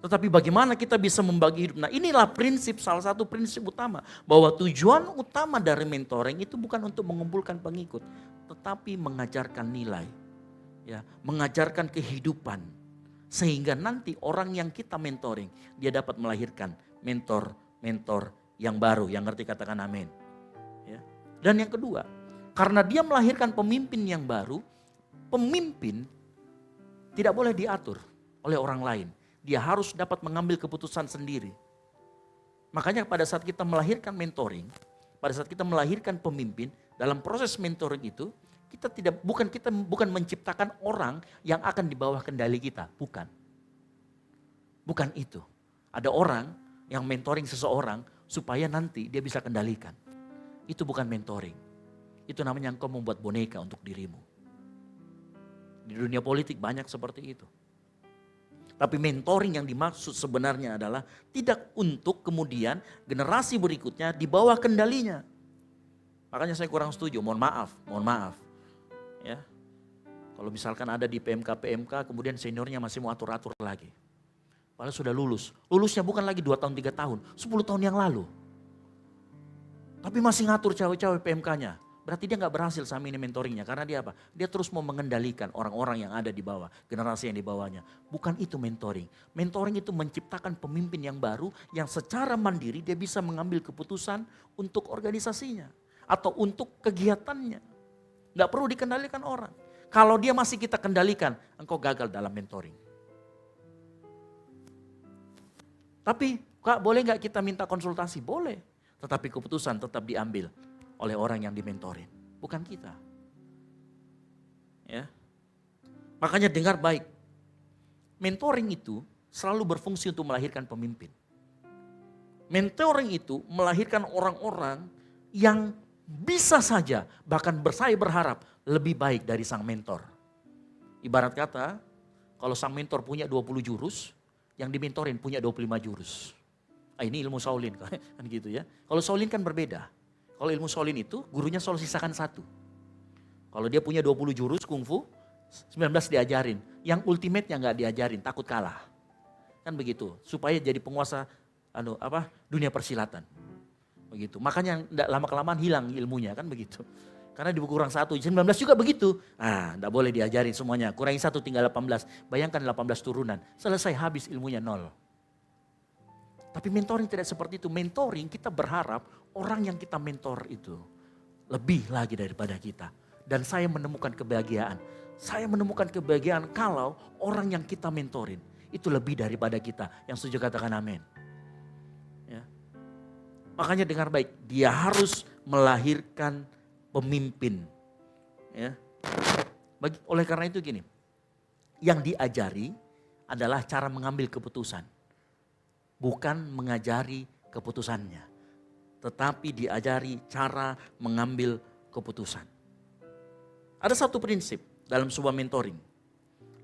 Tetapi bagaimana kita bisa membagi hidup. Nah inilah prinsip, salah satu prinsip utama. Bahwa tujuan utama dari mentoring itu bukan untuk mengumpulkan pengikut. Tetapi mengajarkan nilai. Ya, mengajarkan kehidupan. Sehingga nanti orang yang kita mentoring, dia dapat melahirkan mentor yang baru. Yang ngerti katakan amin. Ya. Dan yang kedua, Karena dia melahirkan pemimpin yang baru, pemimpin tidak boleh diatur oleh orang lain. Dia harus dapat mengambil keputusan sendiri. Makanya pada saat kita melahirkan mentoring, pada saat kita melahirkan pemimpin, dalam proses mentoring itu, kita bukan menciptakan orang yang akan di bawah kendali kita, bukan. Bukan itu. Ada orang yang mentoring seseorang supaya nanti dia bisa kendalikan. Itu bukan mentoring. Itu namanya engkau membuat boneka untuk dirimu. Di dunia politik banyak seperti itu. Tapi mentoring yang dimaksud sebenarnya adalah tidak untuk kemudian generasi berikutnya di bawah kendalinya. Makanya saya kurang setuju, mohon maaf. Ya. Kalau misalkan ada di PMK, kemudian seniornya masih mau atur-atur lagi. Padahal sudah lulus. Lulusnya bukan lagi 2 tahun, 3 tahun, 10 tahun yang lalu. Tapi masih ngatur cawe-cawe PMK-nya. Berarti dia gak berhasil sama ini mentoringnya. Karena dia apa? Dia terus mau mengendalikan orang-orang yang ada di bawah. Generasi yang di bawahnya. Bukan itu mentoring. Mentoring itu menciptakan pemimpin yang baru. Yang secara mandiri dia bisa mengambil keputusan untuk organisasinya. Atau untuk kegiatannya. Gak perlu dikendalikan orang. Kalau dia masih kita kendalikan, engkau gagal dalam mentoring. Tapi Kak, boleh gak kita minta konsultasi? Boleh. Tetapi keputusan tetap diambil oleh orang yang dimentorin, bukan kita. Ya. Makanya dengar baik. Mentoring itu selalu berfungsi untuk melahirkan pemimpin. Mentoring itu melahirkan orang-orang yang bisa saja, bahkan saya berharap lebih baik dari sang mentor. Ibarat kata, kalau sang mentor punya 20 jurus, yang dimentorin punya 25 jurus. Ini ilmu Shaolin kan gitu ya. Kalau Shaolin kan berbeda. Kalau ilmu Shaolin itu gurunya selalu sisakan 1. Kalau dia punya 20 jurus kungfu, 19 diajarin. Yang ultimate-nya gak diajarin, takut kalah. Kan begitu, supaya jadi penguasa dunia persilatan. Begitu. Makanya lama-kelamaan hilang ilmunya kan begitu. Karena kurang 1, 19 juga begitu. Gak boleh diajarin semuanya, kurangi 1 tinggal 18. Bayangkan 18 turunan, selesai habis ilmunya 0. Tapi mentoring tidak seperti itu. Mentoring kita berharap orang yang kita mentor itu lebih lagi daripada kita. Dan saya menemukan kebahagiaan. Saya menemukan kebahagiaan kalau orang yang kita mentorin itu lebih daripada kita. Yang setuju katakan amin. Ya. Makanya dengar baik, dia harus melahirkan pemimpin. Ya. Oleh karena itu gini, yang diajari adalah cara mengambil keputusan. Bukan mengajari keputusannya, tetapi diajari cara mengambil keputusan. Ada satu prinsip dalam sebuah mentoring.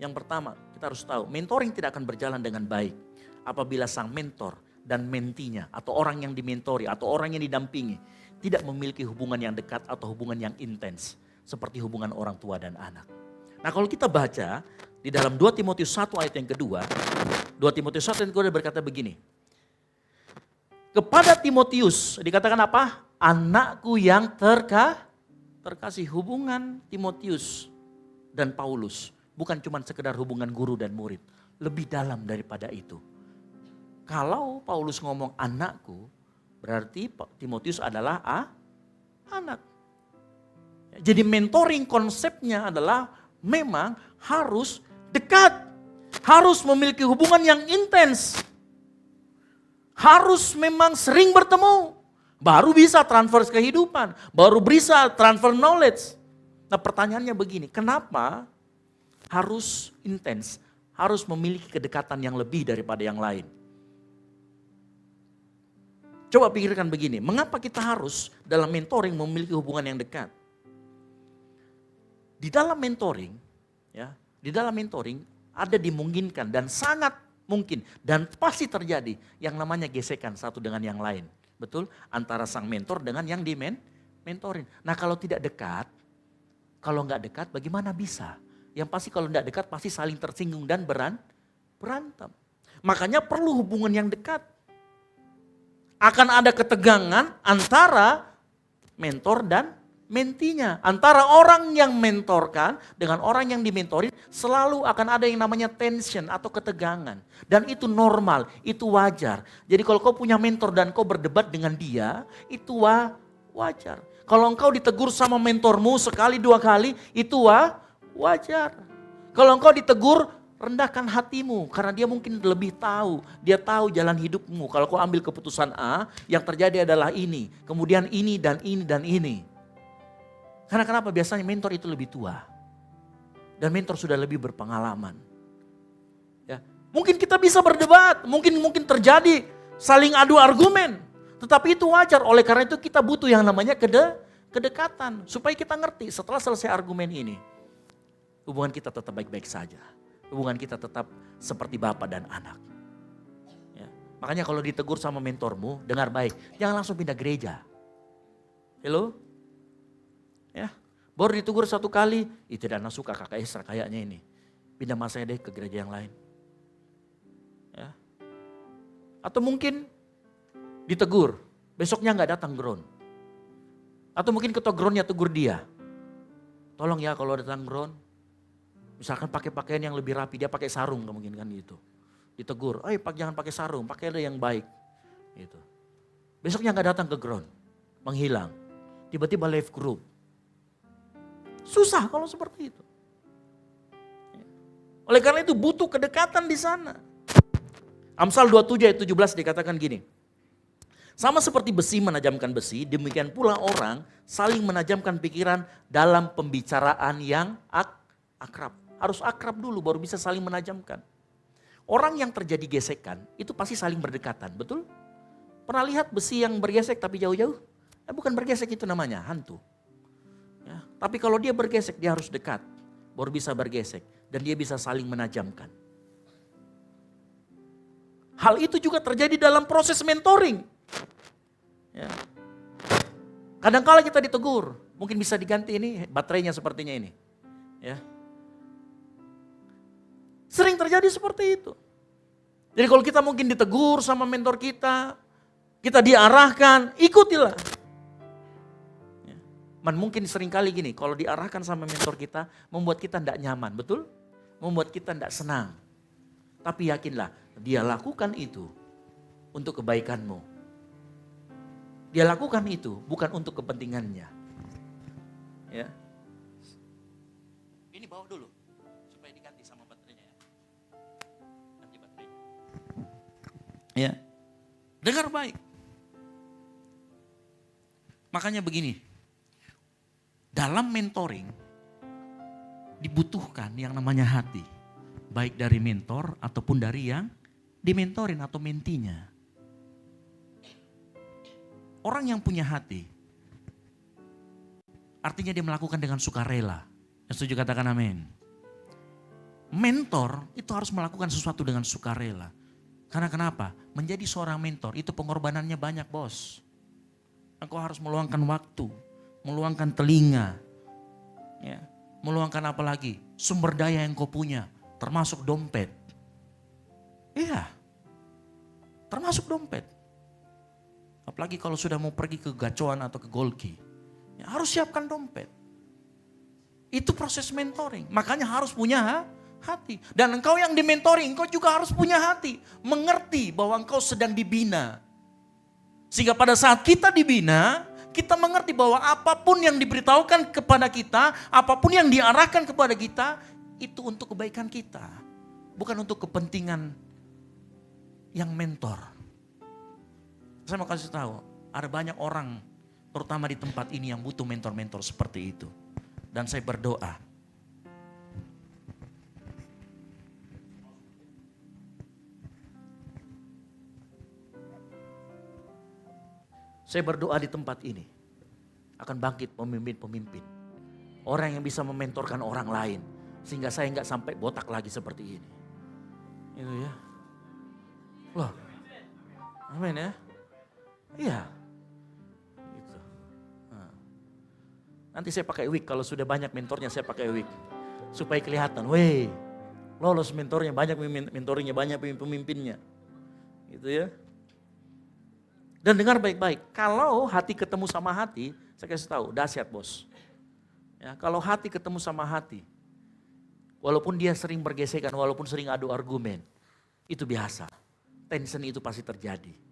Yang pertama, kita harus tahu, mentoring tidak akan berjalan dengan baik apabila sang mentor dan mentinya atau orang yang dimentori atau orang yang didampingi tidak memiliki hubungan yang dekat atau hubungan yang intens seperti hubungan orang tua dan anak. Nah, kalau kita baca di dalam 2 Timotius 1 ayat yang kedua, 2 Timotius 1 ayat kedua berkata begini. Kepada Timotius dikatakan apa? Anakku yang terkasih. Hubungan Timotius dan Paulus bukan cuma sekedar hubungan guru dan murid. Lebih dalam daripada itu. Kalau Paulus ngomong anakku, berarti Timotius adalah anak. Jadi mentoring konsepnya adalah memang harus dekat. Harus memiliki hubungan yang intens. Harus memang sering bertemu. Baru bisa transfer kehidupan. Baru bisa transfer knowledge. Nah pertanyaannya begini, kenapa harus intens? Harus memiliki kedekatan yang lebih daripada yang lain? Coba pikirkan begini, mengapa kita harus dalam mentoring memiliki hubungan yang dekat? Di dalam mentoring, ya, di dalam mentoring ada dimungkinkan dan sangat mungkin dan pasti terjadi yang namanya gesekan satu dengan yang lain. Betul? Antara sang mentor dengan yang mentorin. Nah kalau tidak dekat, kalau nggak dekat bagaimana bisa? Yang pasti kalau nggak dekat pasti saling tersinggung dan berantem. Makanya perlu hubungan yang dekat. Akan ada ketegangan antara mentor dan mentinya. Antara orang yang mentorkan dengan orang yang dimentorin selalu akan ada yang namanya tension atau ketegangan. Dan itu normal, itu wajar. Jadi kalau kau punya mentor dan kau berdebat dengan dia, itu wajar. Kalau engkau ditegur sama mentormu sekali dua kali, itu wajar. Kalau engkau ditegur, rendahkan hatimu karena dia mungkin lebih tahu. Dia tahu jalan hidupmu. Kalau kau ambil keputusan A, yang terjadi adalah ini. Kemudian ini dan ini dan ini. Karena kenapa? Biasanya mentor itu lebih tua. Dan mentor sudah lebih berpengalaman. Ya, mungkin kita bisa berdebat, mungkin terjadi saling adu argumen. Tetapi itu wajar, oleh karena itu kita butuh yang namanya kedekatan. Supaya kita ngerti setelah selesai argumen ini, hubungan kita tetap baik-baik saja. Hubungan kita tetap seperti bapak dan anak. Ya, makanya kalau ditegur sama mentormu, dengar baik, jangan langsung pindah gereja. Hello? Ya, baru ditegur satu kali, tidak suka kakak Esra kayaknya ini. Pindah mas saya deh ke gereja yang lain. Ya. Atau mungkin ditegur, besoknya nggak datang ground. Atau mungkin ketua groundnya tegur dia. Tolong ya kalau datang ground, misalkan pakai pakaian yang lebih rapi, dia pakai sarung mungkin kan gitu. Ditegur, jangan pakai sarung, pakai ada yang baik. Gitu. Besoknya nggak datang ke ground, menghilang. Tiba-tiba live group. Susah kalau seperti itu. Oleh karena itu butuh kedekatan di sana. Amsal 27 ayat 17 dikatakan gini. Sama seperti besi menajamkan besi, demikian pula orang saling menajamkan pikiran dalam pembicaraan yang akrab. Harus akrab dulu baru bisa saling menajamkan. Orang yang terjadi gesekan itu pasti saling berdekatan, betul? Pernah lihat besi yang bergesek tapi jauh-jauh? Bukan bergesek itu namanya, hantu. Ya, tapi kalau dia bergesek dia harus dekat, baru bisa bergesek. Dan dia bisa saling menajamkan. Hal itu juga terjadi dalam proses mentoring. Ya. Kadang-kala kita ditegur, mungkin bisa diganti ini baterainya sepertinya ini. Ya. Sering terjadi seperti itu. Jadi kalau kita mungkin ditegur sama mentor kita diarahkan, ikutilah. Ya. Mungkin sering kali gini, kalau diarahkan sama mentor kita, membuat kita tidak nyaman, betul? Membuat kita tidak senang. Tapi yakinlah, dia lakukan itu untuk kebaikanmu. Dia lakukan itu bukan untuk kepentingannya. Ya. Ini bawa dulu supaya diganti sama baterainya ya. Ganti baterainya. Ya. Dengar baik. Makanya begini. Dalam mentoring dibutuhkan yang namanya hati. Baik dari mentor ataupun dari yang dimentorin atau mentinya. Orang yang punya hati, artinya dia melakukan dengan sukarela. Yang setuju katakan amin. Mentor itu harus melakukan sesuatu dengan sukarela. Karena kenapa? Menjadi seorang mentor itu pengorbanannya banyak, bos. Engkau harus meluangkan waktu, meluangkan telinga, ya, meluangkan apa lagi? Sumber daya yang kau punya, termasuk dompet. Iya, termasuk dompet. Apalagi kalau sudah mau pergi ke gacoan atau ke golki. Ya, harus siapkan dompet. Itu proses mentoring. Makanya harus punya hati. Dan engkau yang dimentoring, engkau juga harus punya hati. Mengerti bahwa engkau sedang dibina. Sehingga pada saat kita dibina, kita mengerti bahwa apapun yang diberitahukan kepada kita, apapun yang diarahkan kepada kita, itu untuk kebaikan kita. Bukan untuk kepentingan yang mentor. Saya mau kasih tahu, ada banyak orang terutama di tempat ini yang butuh mentor-mentor seperti itu. Dan saya berdoa. Saya berdoa di tempat ini akan bangkit pemimpin-pemimpin. Orang yang bisa mementorkan orang lain. Sehingga saya nggak sampai botak lagi seperti ini. Itu ya. Loh. Amin ya. Iya. Gitu. Nah. Nanti saya pakai wig, kalau sudah banyak mentornya saya pakai wig. Supaya kelihatan, weh, lolos mentornya, banyak mentoringnya, banyak pemimpinnya. Gitu ya. Dan dengar baik-baik, kalau hati ketemu sama hati, saya kasih tahu, dahsyat bos. Ya, kalau hati ketemu sama hati, walaupun dia sering bergesekan, walaupun sering adu argumen, itu biasa. Tension itu pasti terjadi.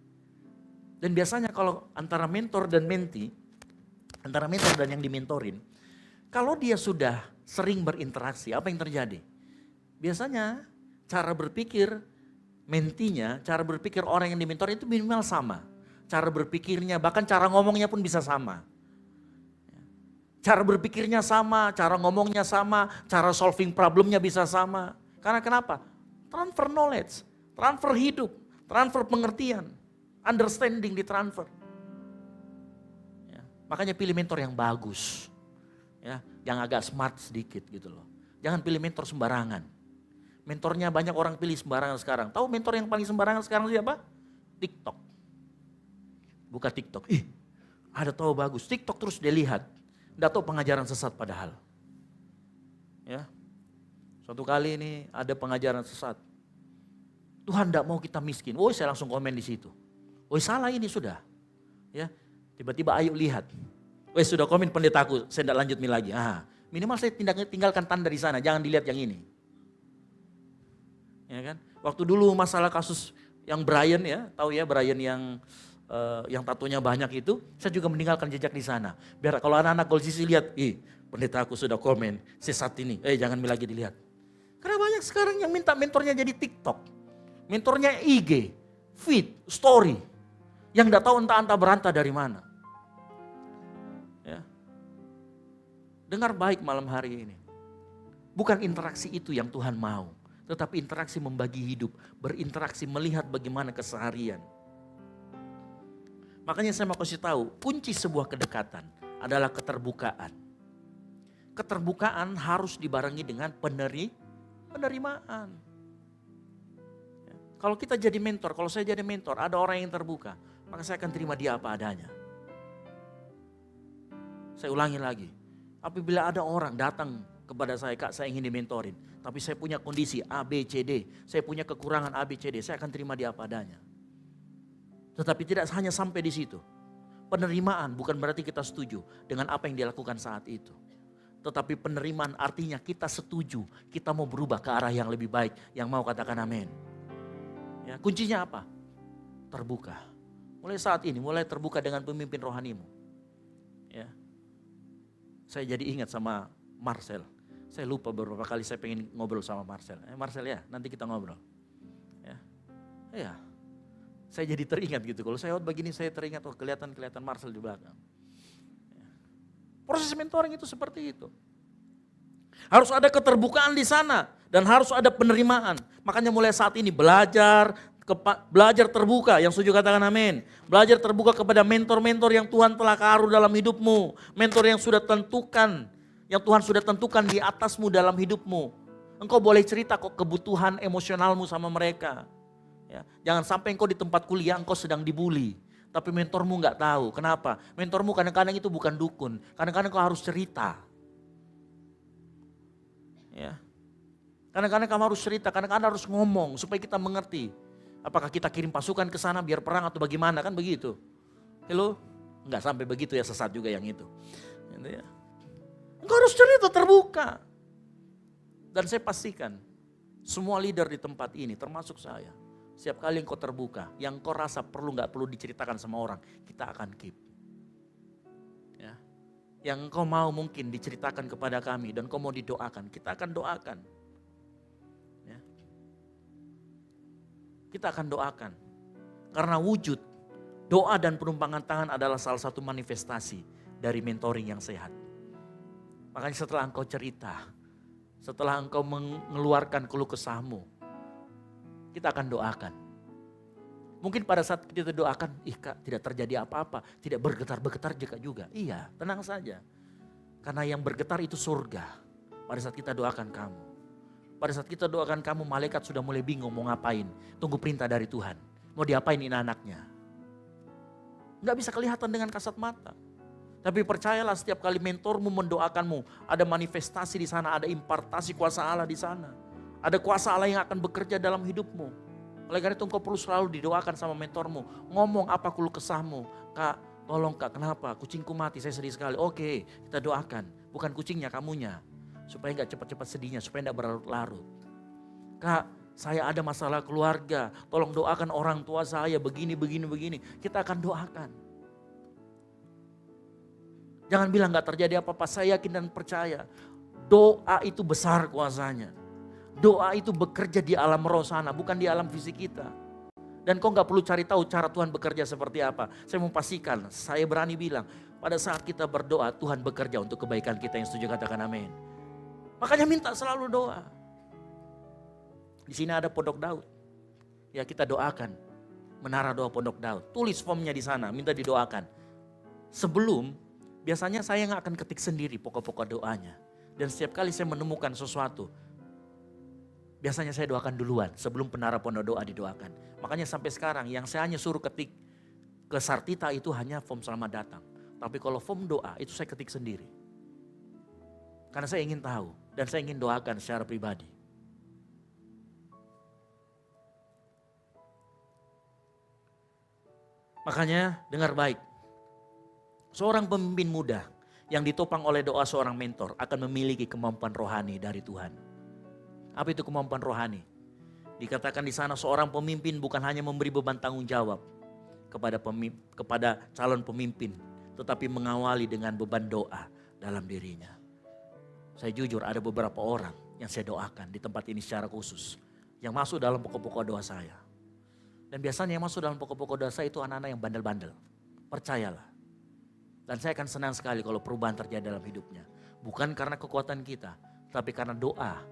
Dan biasanya kalau antara mentor dan menti, antara mentor dan yang dimentorin, kalau dia sudah sering berinteraksi, apa yang terjadi? Biasanya cara berpikir mentinya, cara berpikir orang yang dimentor itu minimal sama. Cara berpikirnya, bahkan cara ngomongnya pun bisa sama. Cara berpikirnya sama, cara ngomongnya sama, cara solving problemnya bisa sama. Karena kenapa? Transfer knowledge, transfer hidup, transfer pengertian, understanding ditransfer. Ya, makanya pilih mentor yang bagus. Ya, yang agak smart sedikit gitu loh. Jangan pilih mentor sembarangan. Mentornya banyak orang pilih sembarangan sekarang. Tahu mentor yang paling sembarangan sekarang siapa? TikTok. Buka TikTok. Ada tahu bagus. TikTok terus dia lihat. Nggak tahu pengajaran sesat padahal. Ya. Suatu kali ini ada pengajaran sesat. Tuhan tidak mau kita miskin. Woi, saya langsung komen di situ. Woi, salah ini sudah. Ya. Tiba-tiba ayo lihat. Woi, sudah komen pendetaku, saya tidak lanjut lagi. Minimal saya tinggalkan tanda di sana, jangan dilihat yang ini. Ya kan? Waktu dulu masalah kasus yang Brian ya, tahu ya Brian yang tatonya banyak itu, saya juga meninggalkan jejak di sana. Biar kalau anak-anak Golsisi lihat, pendeta aku sudah komen, sesat ini, jangan lagi dilihat. Karena banyak sekarang yang minta mentornya jadi TikTok, mentornya IG, feed, story, yang tidak tahu entah-entah berantah dari mana. Ya. Dengar baik malam hari ini, bukan interaksi itu yang Tuhan mau. Tetapi interaksi membagi hidup, berinteraksi melihat bagaimana keseharian. Makanya saya mau kasih tahu, kunci sebuah kedekatan adalah keterbukaan. Keterbukaan harus dibarengi dengan penerimaan. Ya. Kalau kita jadi mentor, kalau saya jadi mentor, ada orang yang terbuka, maka saya akan terima dia apa adanya. Saya ulangi lagi, apabila ada orang datang kepada saya, Kak saya ingin dimentorin, tapi saya punya kondisi A, B, C, D, saya punya kekurangan A, B, C, D, saya akan terima dia apa adanya. Tetapi tidak hanya sampai di situ. Penerimaan bukan berarti kita setuju dengan apa yang dia lakukan saat itu. Tetapi penerimaan artinya kita setuju, kita mau berubah ke arah yang lebih baik, yang mau katakan amin. Ya, kuncinya apa? Terbuka. Mulai saat ini, mulai terbuka dengan pemimpin rohanimu. Ya. Saya jadi ingat sama Marcel. Saya lupa beberapa kali saya pengen ngobrol sama Marcel. Marcel ya, nanti kita ngobrol. Ya. Saya jadi teringat gitu. Kalau saya begini saya teringat, kelihatan Marcel di belakang. Ya. Proses mentoring itu seperti itu. Harus ada keterbukaan di sana dan harus ada penerimaan. Makanya mulai saat ini belajar terbuka, yang setuju katakan amin. Belajar terbuka kepada mentor-mentor yang Tuhan telah taruh dalam hidupmu. Mentor yang sudah tentukan, yang Tuhan sudah tentukan di atasmu dalam hidupmu. Engkau boleh cerita kok kebutuhan emosionalmu sama mereka. Ya, jangan sampai engkau di tempat kuliah engkau sedang dibully. Tapi mentormu nggak tahu. Kenapa? Mentormu kadang-kadang itu bukan dukun. Kadang-kadang engkau harus cerita. Ya. Kadang-kadang kamu harus cerita, kadang-kadang harus ngomong supaya kita mengerti. Apakah kita kirim pasukan ke sana biar perang atau bagaimana, kan begitu. Hello? Enggak sampai begitu ya, sesat juga yang itu. Gitu ya. Engkau harus cerita terbuka. Dan saya pastikan semua leader di tempat ini termasuk saya. Setiap kali engkau terbuka, yang engkau rasa nggak perlu diceritakan sama orang, kita akan keep. Ya. Yang engkau mau mungkin diceritakan kepada kami dan engkau mau didoakan, kita akan doakan. Ya. Kita akan doakan. Karena wujud doa dan penumpangan tangan adalah salah satu manifestasi dari mentoring yang sehat. Makanya setelah engkau cerita, setelah engkau mengeluarkan keluh kesahmu, kita akan doakan. Mungkin pada saat kita doakan, Kak tidak terjadi apa-apa, tidak bergetar-bergetar juga. Iya, tenang saja. Karena yang bergetar itu surga. Pada saat kita doakan kamu. Pada saat kita doakan kamu, malaikat sudah mulai bingung mau ngapain. Tunggu perintah dari Tuhan. Mau diapain ini anaknya. Gak bisa kelihatan dengan kasat mata. Tapi percayalah setiap kali mentormu mendoakanmu, ada manifestasi di sana, ada impartasi kuasa Allah di sana. Ada kuasa Allah yang akan bekerja dalam hidupmu. Oleh karena itu engkau perlu selalu didoakan sama mentormu. Ngomong apa keluh kesahmu. Kak, tolong Kak, kenapa? Kucingku mati, saya sedih sekali. Oke, kita doakan. Bukan kucingnya, kamunya. Supaya gak cepat-cepat sedihnya, supaya gak berlarut-larut. Kak, saya ada masalah keluarga. Tolong doakan orang tua saya begini. Kita akan doakan. Jangan bilang gak terjadi apa-apa, saya yakin dan percaya. Doa itu besar kuasanya. Doa itu bekerja di alam roh sana, bukan di alam fisik kita. Dan kau gak perlu cari tahu cara Tuhan bekerja seperti apa. Saya mau pastikan, saya berani bilang, pada saat kita berdoa, Tuhan bekerja untuk kebaikan kita. Yang setuju katakan amin. Makanya minta selalu doa. Di sini ada Pondok Daud. Ya kita doakan. Menara Doa Pondok Daud. Tulis formnya di sana, minta didoakan. Sebelum, biasanya saya nggak akan ketik sendiri pokok-pokok doanya. Dan setiap kali saya menemukan sesuatu, biasanya saya doakan duluan sebelum Menara Pondok Doa didoakan. Makanya sampai sekarang yang saya hanya suruh ketik ke Sartita itu hanya form selamat datang. Tapi kalau form doa itu saya ketik sendiri. Karena saya ingin tahu dan saya ingin doakan secara pribadi. Makanya dengar baik. Seorang pemimpin muda yang ditopang oleh doa seorang mentor akan memiliki kemampuan rohani dari Tuhan. Apa itu kemampuan rohani? Dikatakan di sana seorang pemimpin bukan hanya memberi beban tanggung jawab kepada calon pemimpin, tetapi mengawali dengan beban doa dalam dirinya. Saya jujur ada beberapa orang yang saya doakan di tempat ini secara khusus, yang masuk dalam pokok-pokok doa saya. Dan biasanya yang masuk dalam pokok-pokok doa saya itu anak-anak yang bandel-bandel. Percayalah. Dan saya akan senang sekali kalau perubahan terjadi dalam hidupnya. Bukan karena kekuatan kita, tapi karena doa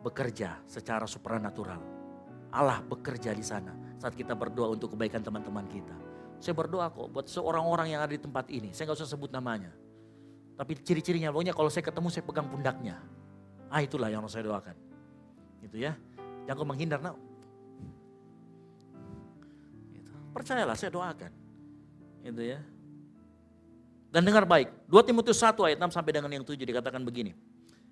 bekerja secara supranatural. Allah bekerja di sana saat kita berdoa untuk kebaikan teman-teman kita. Saya berdoa kok buat seorang-orang yang ada di tempat ini. Saya gak usah sebut namanya. Tapi ciri-cirinya, pokoknya kalau saya ketemu saya pegang pundaknya. Itulah yang saya doakan. Gitu ya. Jangan kau menghindar, nak. Gitu. Percayalah, saya doakan. Gitu ya. Dan dengar baik, 2 Timotius 1 ayat 6 sampai dengan yang 7 dikatakan begini.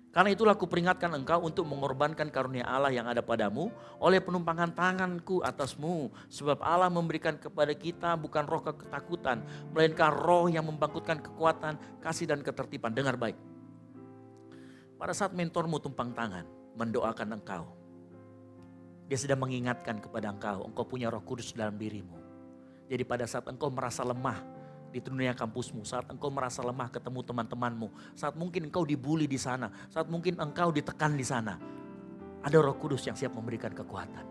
Karena itulah kuperingatkan engkau untuk mengorbankan karunia Allah yang ada padamu oleh penumpangan tanganku atasmu. Sebab Allah memberikan kepada kita bukan roh ketakutan, melainkan roh yang membangkitkan kekuatan, kasih dan ketertiban. Dengar baik. Pada saat mentormu tumpang tangan, mendoakan engkau. Dia sedang mengingatkan kepada engkau punya Roh Kudus dalam dirimu. Jadi pada saat engkau merasa lemah, di dunia kampusmu, saat engkau merasa lemah ketemu teman-temanmu, saat mungkin engkau dibully di sana, saat mungkin engkau ditekan di sana, ada Roh Kudus yang siap memberikan kekuatan.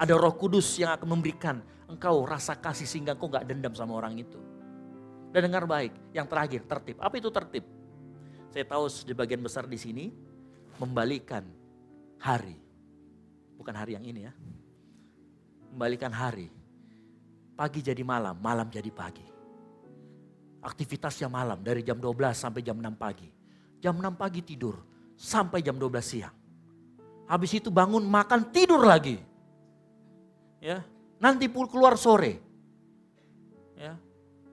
Ada Roh Kudus yang akan memberikan engkau rasa kasih sehingga engkau gak dendam sama orang itu. Dan dengar baik, yang terakhir tertib. Apa itu tertib? Saya tahu sebagian besar di sini membalikan hari, bukan hari yang ini ya, membalikan hari. Pagi jadi malam, malam jadi pagi. Aktivitasnya malam dari jam 12 sampai jam 6 pagi. Jam 6 pagi tidur sampai jam 12 siang. Habis itu bangun makan tidur lagi. Ya, nanti keluar sore. Ya.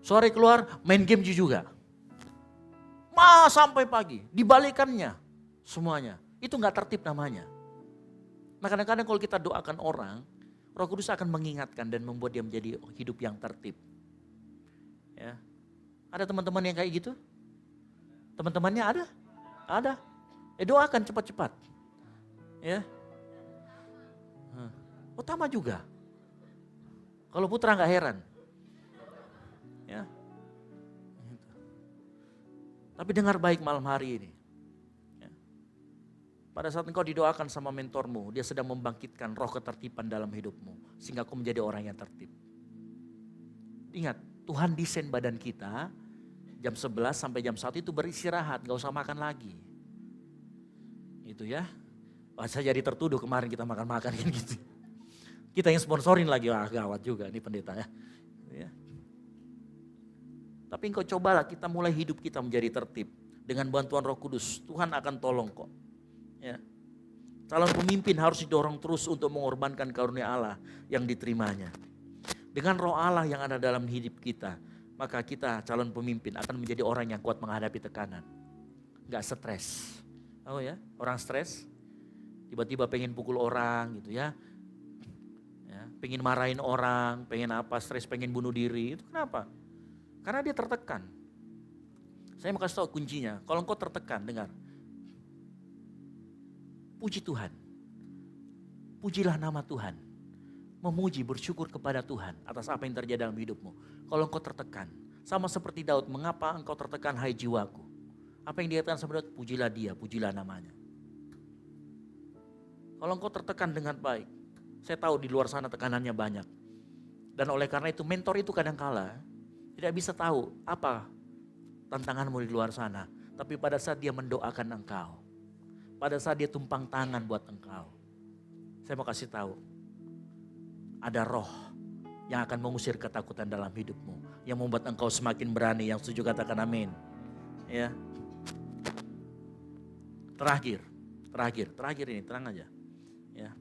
Sore keluar main game juga. Sampai pagi, dibalikannya semuanya. Itu gak tertib namanya. Nah kadang-kadang kalau kita doakan orang, Roh Kudus akan mengingatkan dan membuat dia menjadi hidup yang tertib. Ya. Ada teman-teman yang kayak gitu? Teman-temannya ada? Ada. Doakan cepat-cepat. Ya. Tama juga. Kalau Putra nggak heran. Ya. Tapi dengar baik malam hari ini. Pada saat engkau didoakan sama mentormu, dia sedang membangkitkan roh ketertiban dalam hidupmu. Sehingga kau menjadi orang yang tertib. Ingat, Tuhan desain badan kita, jam 11 sampai jam 1 itu beristirahat, gak usah makan lagi. Itu ya. Saya jadi tertuduh kemarin kita makan-makan kan gitu. Kita yang sponsorin lagi, gawat juga nih pendeta ya. Tapi engkau cobalah kita mulai hidup kita menjadi tertib. Dengan bantuan Roh Kudus, Tuhan akan tolong kok. Ya. Calon pemimpin harus didorong terus untuk mengorbankan karunia Allah yang diterimanya. Dengan roh Allah yang ada dalam hidup kita, maka kita calon pemimpin akan menjadi orang yang kuat menghadapi tekanan. Gak stres. Oh ya, orang stres, tiba-tiba pengen pukul orang gitu ya. Pengen marahin orang, pengen apa, stres, pengen bunuh diri. Itu kenapa? Karena dia tertekan. Saya mau kasih tahu kuncinya, kalau engkau tertekan, dengar. Puji Tuhan. Pujilah nama Tuhan. Memuji, bersyukur kepada Tuhan atas apa yang terjadi dalam hidupmu. Kalau engkau tertekan, Sama seperti Daud, mengapa engkau tertekan hai jiwaku? Apa yang dikatakan sama Daud? Pujilah dia, pujilah namanya. Kalau engkau tertekan dengan baik, saya tahu di luar sana tekanannya banyak. Dan oleh karena itu mentor itu kadangkala tidak bisa tahu apa tantanganmu di luar sana. Tapi pada saat dia mendoakan engkau, pada saat dia tumpang tangan buat engkau, saya mau kasih tahu, ada roh yang akan mengusir ketakutan dalam hidupmu, yang membuat engkau semakin berani. Yang setuju katakan amin. Ya. Terakhir ini, tenang aja. Ya.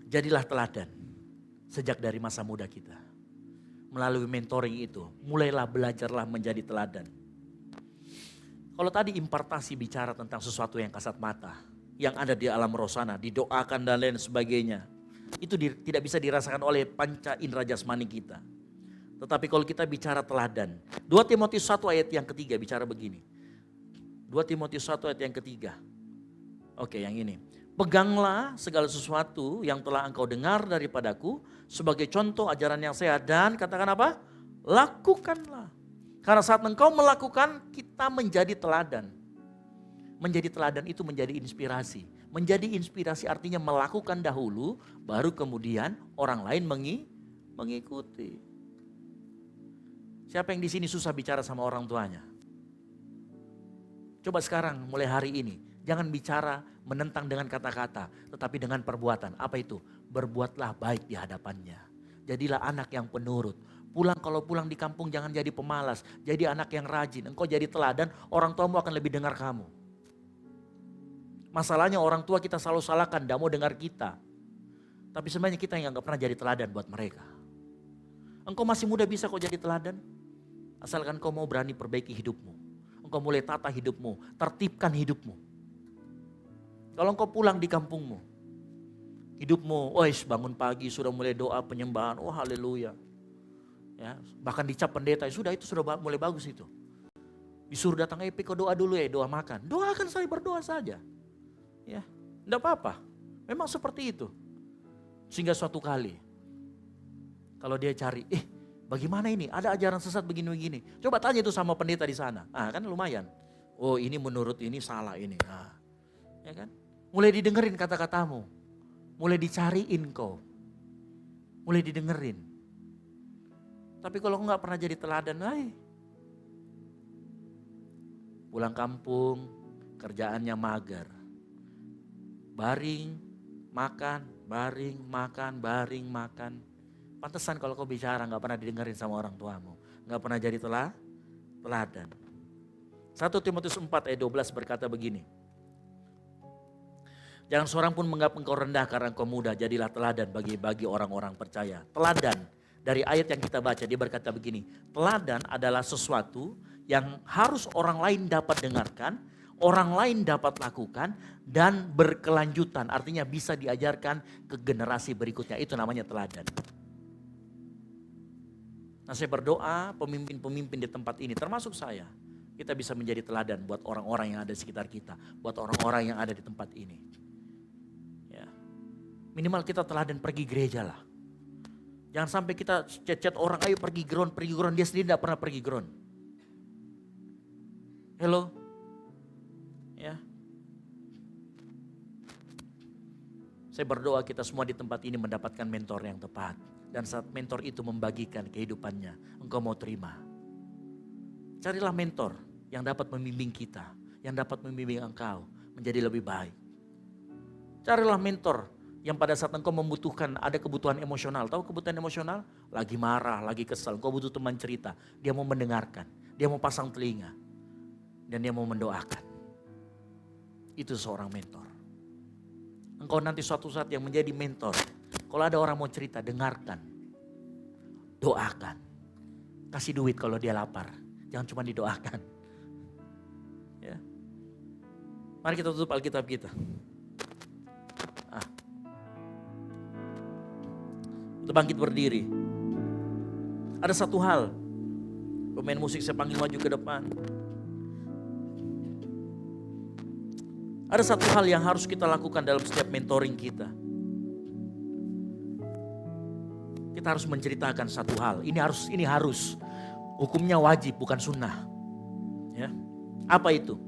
Jadilah teladan sejak dari masa muda kita. Melalui mentoring itu, mulailah belajarlah menjadi teladan. Kalau tadi impartasi bicara tentang sesuatu yang kasat mata, yang ada di alam roh sana, didoakan dan lain sebagainya. Itu tidak bisa dirasakan oleh panca indera jasmani kita. Tetapi kalau kita bicara teladan, 2 Timotius 1 ayat yang ketiga bicara begini. 2 Timotius 1 ayat yang ketiga. Oke, yang ini. Peganglah segala sesuatu yang telah engkau dengar daripadaku sebagai contoh ajaran yang sehat dan katakan apa? Lakukanlah. Karena saat engkau melakukan, kita menjadi teladan. Menjadi teladan itu menjadi inspirasi. Menjadi inspirasi artinya melakukan dahulu, baru kemudian orang lain mengikuti. Siapa yang di sini susah bicara sama orang tuanya? Coba sekarang mulai hari ini, jangan bicara menentang dengan kata-kata, tetapi dengan perbuatan. Apa itu? Berbuatlah baik di hadapannya. Jadilah anak yang penurut. Kalau pulang di kampung jangan jadi pemalas, jadi anak yang rajin. Engkau jadi teladan, orang tuamu akan lebih dengar kamu. Masalahnya orang tua kita selalu salahkan, tidak mau dengar kita. Tapi sebenarnya kita yang gak pernah jadi teladan buat mereka. Engkau masih muda bisa kok jadi teladan. Asalkan kau mau berani perbaiki hidupmu. Engkau mulai tata hidupmu, tertibkan hidupmu. Kalau engkau pulang di kampungmu, hidupmu, bangun pagi sudah mulai doa penyembahan, haleluya. Ya, bahkan dicap pendeta, sudah mulai bagus itu. Disuruh datang kau doa dulu doa makan. Doakan saya berdoa saja. Ya, enggak apa-apa. Memang seperti itu. Sehingga suatu kali, kalau dia cari, bagaimana ini? Ada ajaran sesat begini-begini. Coba tanya itu sama pendeta di sana. Kan lumayan. Oh, ini menurut ini salah ini. Ya kan? Mulai didengerin kata-katamu. Mulai dicariin kau. Mulai didengerin. Tapi kalau enggak pernah jadi teladan, pulang kampung, kerjaannya mager. Baring, makan, baring, makan, baring, makan. Pantesan kalau kau bicara gak pernah didengerin sama orang tuamu. Gak pernah jadi teladan. 1 Timotius 4 ayat 12 berkata begini. Jangan seorang pun menganggap engkau rendah karena engkau muda. Jadilah teladan bagi orang-orang percaya. Teladan. Dari ayat yang kita baca dia berkata begini. Teladan adalah sesuatu yang harus orang lain dapat dengarkan. Orang lain dapat lakukan dan berkelanjutan. Artinya bisa diajarkan ke generasi berikutnya. Itu namanya teladan. Nah, saya berdoa pemimpin-pemimpin di tempat ini termasuk saya. Kita bisa menjadi teladan buat orang-orang yang ada di sekitar kita. Buat orang-orang yang ada di tempat ini. Ya. Minimal kita teladan pergi gereja lah. Jangan sampai kita chat-chat orang, ayo pergi ground. Dia sendiri tidak pernah pergi ground. Hello? Ya. Saya berdoa kita semua di tempat ini mendapatkan mentor yang tepat. Dan saat mentor itu membagikan kehidupannya, engkau mau terima. Carilah mentor yang dapat membimbing kita, yang dapat membimbing engkau menjadi lebih baik. Carilah mentor yang pada saat engkau membutuhkan, ada kebutuhan emosional. Tahu kebutuhan emosional? Lagi marah, lagi kesal, engkau butuh teman cerita. Dia mau mendengarkan, dia mau pasang telinga, dan dia mau mendoakan. Itu seorang mentor. Engkau nanti suatu saat yang menjadi mentor. Kalau ada orang mau cerita, dengarkan. Doakan. Kasih duit kalau dia lapar. Jangan cuma didoakan. Ya. Mari kita tutup Alkitab kita. Kita bangkit berdiri. Ada satu hal. Pemain musik saya panggil maju ke depan. Ada satu hal yang harus kita lakukan dalam setiap mentoring kita. kita harus menceritakan satu hal. Ini harus. Hukumnya wajib bukan sunnah. Ya. Apa itu?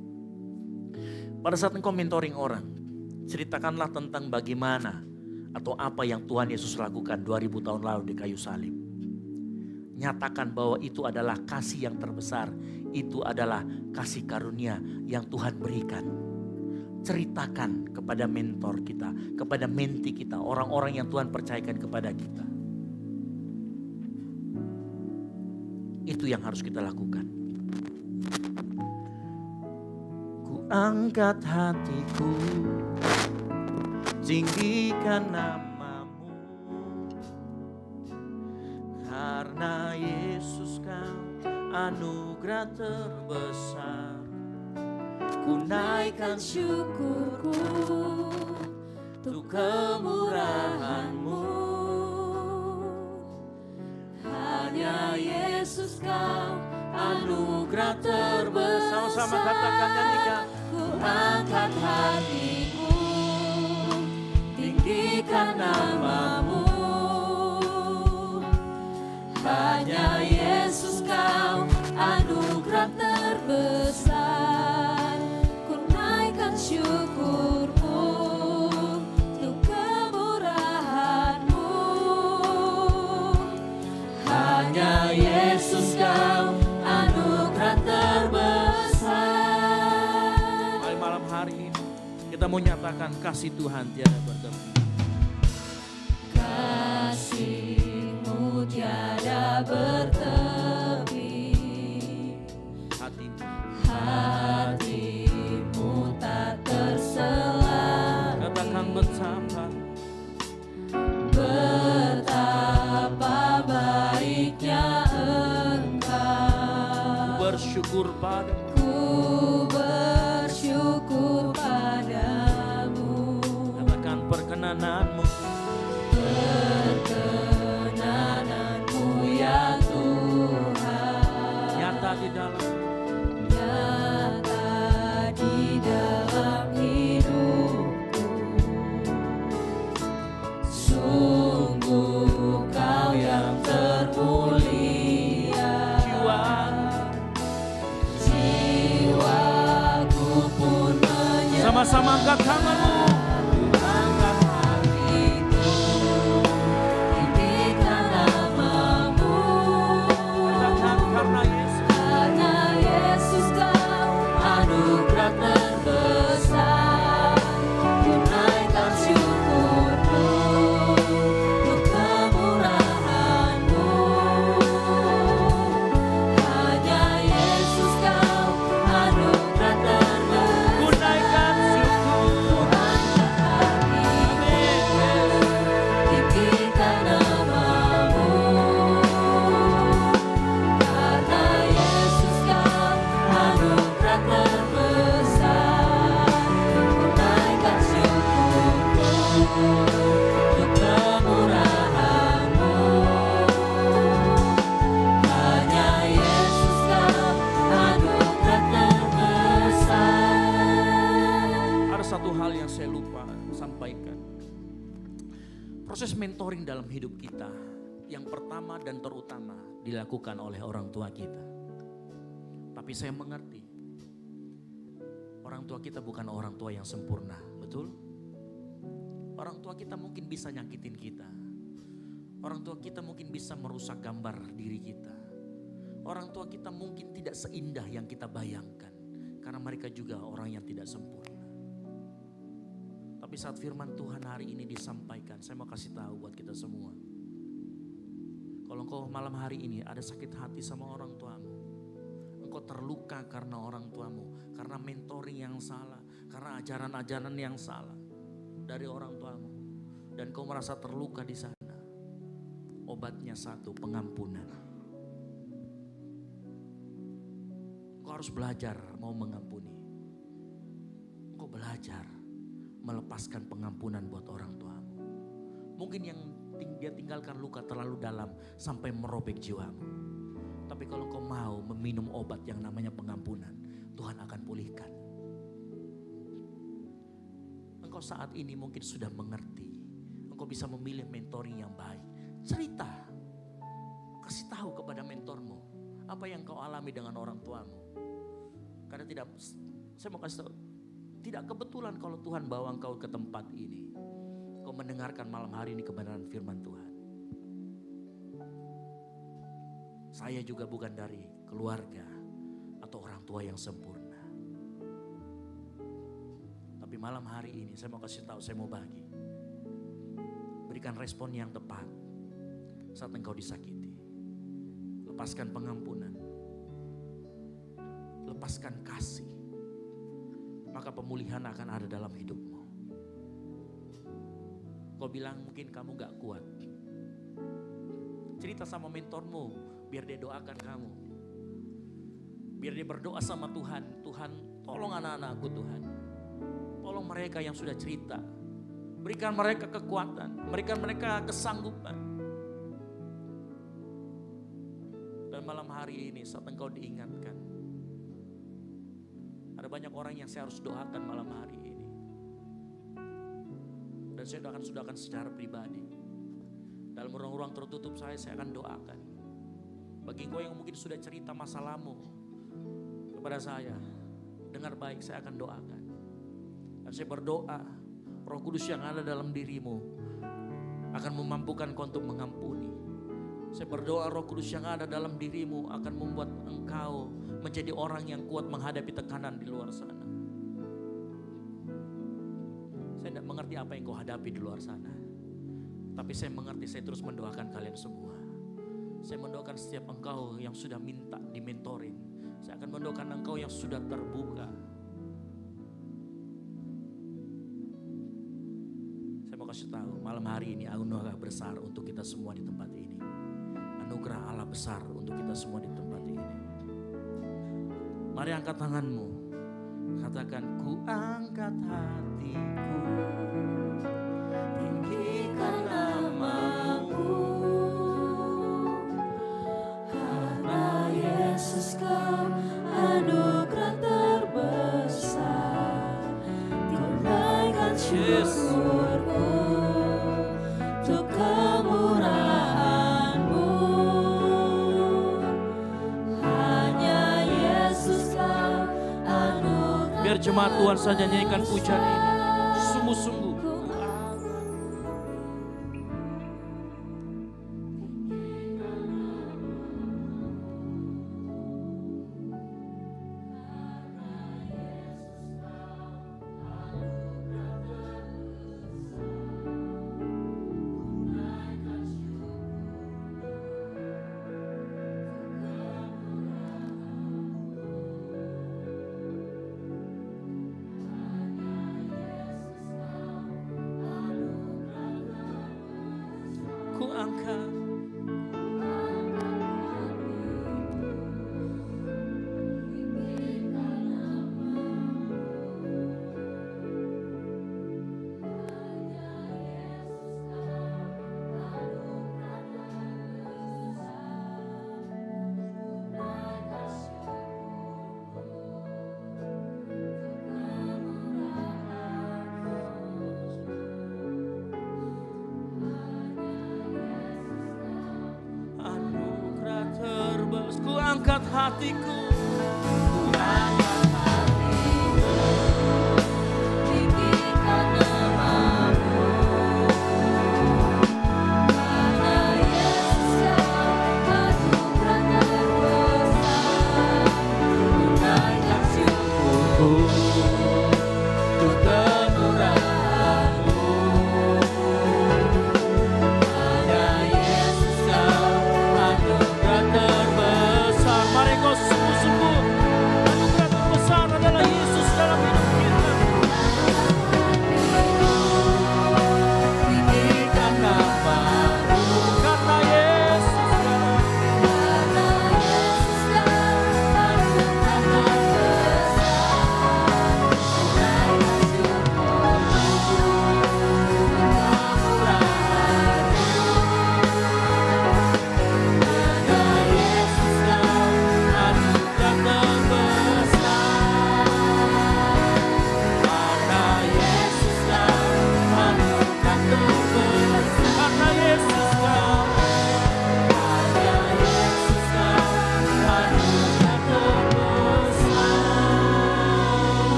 Pada saat engkau mentoring orang, ceritakanlah tentang bagaimana atau apa yang Tuhan Yesus lakukan 2000 tahun lalu di kayu salib. Nyatakan bahwa itu adalah kasih yang terbesar. Itu adalah kasih karunia yang Tuhan berikan. Ceritakan kepada mentor kita, kepada menti kita, orang-orang yang Tuhan percayakan kepada kita. Itu yang harus kita lakukan. Ku angkat hatiku, tinggikan namamu, karena Yesus kau anugerah terbesar. Ku naikkan syukurku untuk kemurahan-Mu. Hanya Yesus kau anugerah terbesar. Sama-sama katakan nyanyikan. Ku angkat hatiku, tinggikan namamu. Hanya Yesus kau anugerah terbesar. Ku naikkan syukurku untuk kemurahan-Mu. Hanya Yesus kau anugerah terbesar. Mari malam hari ini kita mau nyatakan kasih Tuhan tiada bertepi. Kasih-Mu tiada bertepi. Hatimu tak tersela. Katakan betapa baiknya Engkau. Bersyukur padamu. Bersyukur padamu. Katakan perkenananmu. Perkenananmu ya Tuhan. Nyata di dalam hidupku. Sungguh kau yang termulia. Jiwaku pun menyembah. Sama-sama angkat tanganmu. Angkat hatiku, tinggikan namamu. Katakan karena Yesus kau anugerah terbesar. Ku naikkan syukurku untuk kemurahan-Mu. Hanya Yesus kau anugerah terbesar. Ku naikkan syukur, angkat hatiku, tinggikan namamu. Karena Yesus kau anugerah terbesar. Ku naikkan syukurku untuk kemurahan-Mu. Hanya Yesus kau anugerah terbesar. Ada satu hal yang saya lupa sampaikan. Proses mentoring dalam hidup kita yang pertama dan terutama dilakukan oleh orang tua kita. Tapi saya mengerti, orang tua kita bukan orang tua yang sempurna, betul? Orang tua kita mungkin bisa nyakitin kita. Orang tua kita mungkin bisa merusak gambar diri kita. Orang tua kita mungkin tidak seindah yang kita bayangkan. Karena mereka juga orang yang tidak sempurna. Tapi saat firman Tuhan hari ini disampaikan, saya mau kasih tahu buat kita semua. Kalau engkau malam hari ini ada sakit hati sama orang tuamu, engkau terluka karena orang tuamu, karena mentoring yang salah, karena ajaran-ajaran yang salah dari orang tuamu, dan kau merasa terluka di sana, obatnya satu, pengampunan. Engkau harus belajar mau mengampuni. Engkau belajar melepaskan pengampunan buat orang tuamu. Mungkin yang dia tinggalkan luka terlalu dalam sampai merobek jiwamu. Tapi kalau kau mau meminum obat yang namanya pengampunan, Tuhan akan pulihkan. Engkau saat ini mungkin sudah mengerti. Engkau bisa memilih mentoring yang baik. Cerita Apa yang kau alami dengan orang tuamu? Karena saya mau kasih tahu, tidak kebetulan kalau Tuhan bawa engkau ke tempat ini. Kau mendengarkan malam hari ini kebenaran firman Tuhan. Saya juga bukan dari keluarga atau orang tua yang sempurna. Tapi malam hari ini saya mau kasih tahu, saya mau bagi. Berikan respon yang tepat saat engkau disakiti. Lepaskan pengampunan. Lepaskan kasih. Maka pemulihan akan ada dalam hidupmu. Kau bilang mungkin kamu gak kuat. Cerita sama mentormu, biar dia doakan kamu. Biar dia berdoa sama Tuhan. Tuhan, tolong anak-anakku Tuhan. Tolong mereka yang sudah cerita. Berikan mereka kekuatan. Berikan mereka kesanggupan. Dan malam hari ini saat engkau diingatkan. Ada banyak orang yang saya harus doakan malam hari ini. Dan saya doakan secara pribadi. Dalam ruang-ruang tertutup saya akan doakan. Bagi engkau yang mungkin sudah cerita masalahmu kepada saya, dengar baik, saya akan doakan. Dan saya berdoa, Roh Kudus yang ada dalam dirimu akan memampukan kau untuk mengampuni. Saya berdoa Roh Kudus yang ada dalam dirimu akan membuat engkau menjadi orang yang kuat menghadapi tekanan di luar sana. Saya tidak mengerti apa yang kau hadapi di luar sana. Tapi saya mengerti, saya terus mendoakan kalian semua. Saya mendoakan setiap engkau yang sudah minta dimentorin. Saya akan mendoakan engkau yang sudah terbuka. Saya mau kasih tahu, malam hari ini anugerah besar untuk kita semua di tempat ini. Anugerah Allah besar untuk kita semua di tempat ini. Mari angkat tanganmu. Katakan, ku angkat hatiku. Tinggikan namamu. Karena Yesus kau anugerah terbesar. Tunaikan syukurku untuk kemurahan-Mu. Hanya Yesus kau anugerah. Biar jemaat Tuhan saja nyanyikan pujian ini. Sungguh-sungguh. Ku angkat. Anugerah terbesar. Ku angkat hatiku. Ku angkat hatiku. Tinggikan namamu. Karena Yesus kau anugerah terbesar. Tunaikan syukurku untuk kemurahan-Mu. Hanya Yesus kau anugerah terbesar. Mari kau sungguh-sungguh. Anugerah terbesar.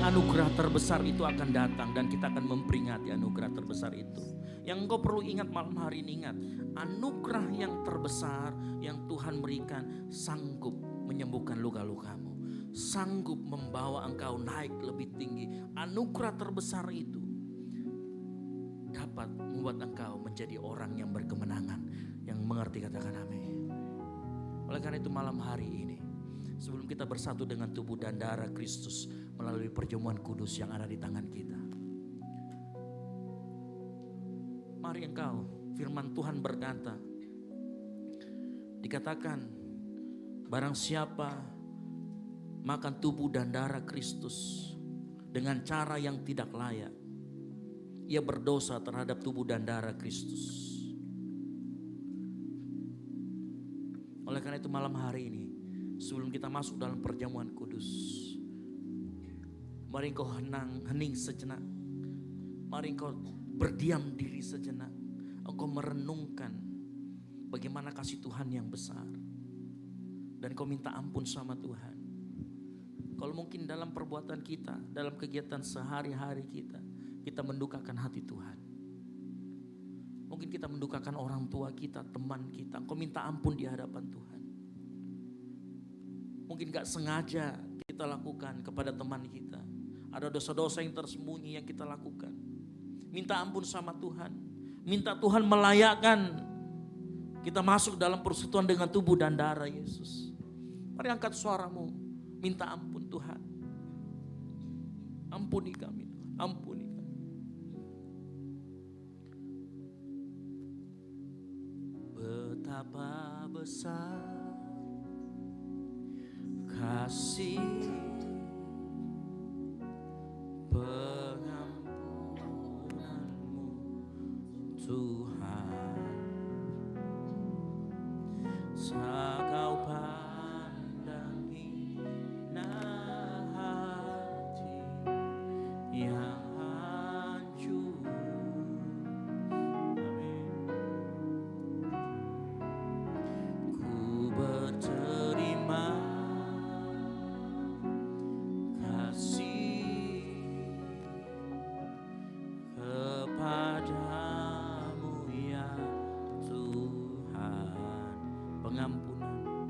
anugerah terbesar itu akan datang dan kita akan memperingati anugerah terbesar itu. Yang engkau perlu ingat malam hari ini, ingat, anugerah yang terbesar yang Tuhan berikan sanggup menyembuhkan luka-lukamu, sanggup membawa engkau naik lebih tinggi. Anugerah terbesar itu dapat membuat engkau menjadi orang yang berkemenangan. Yang mengerti katakan amin. Oleh karena itu malam hari ini, sebelum kita bersatu dengan tubuh dan darah Kristus melalui perjamuan kudus yang ada di tangan kita, mari engkau, firman Tuhan berkata, dikatakan barang siapa makan tubuh dan darah Kristus dengan cara yang tidak layak, ia berdosa terhadap tubuh dan darah Kristus. Oleh karena itu malam hari ini, sebelum kita masuk dalam perjamuan kudus, mari engkau hening sejenak. Mari engkau berdiam diri sejenak. Engkau merenungkan bagaimana kasih Tuhan yang besar. Dan kau minta ampun sama Tuhan. Kalau mungkin dalam perbuatan kita, dalam kegiatan sehari-hari kita mendukakan hati Tuhan. Mungkin kita mendukakan orang tua kita, teman kita. Engkau minta ampun di hadapan Tuhan. Mungkin gak sengaja kita lakukan kepada teman kita. Ada dosa-dosa yang tersembunyi yang kita lakukan. Minta ampun sama Tuhan. Minta Tuhan melayakkan kita masuk dalam persekutuan dengan tubuh dan darah Yesus. Mari angkat suaramu. Minta ampun Tuhan. Ampuni kami Tuhan. Ampuni kami. Betapa besar kasih pengampunanmu Tuhan. Saat kau pandang hina hati yang hancur. Ku berterima kasih kepadamu ya Tuhan. Pengampunan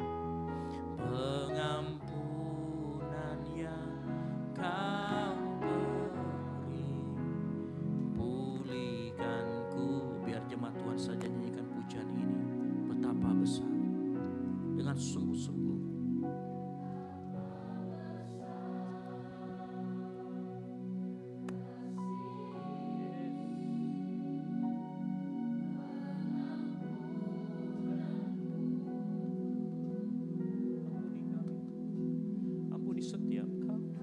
yang kau beri, pulihkanku. Biar jemaat Tuhan saja nyanyikan pujian ini. Betapa besar, dengan sungguh-sungguh. Ampuni setiap kami.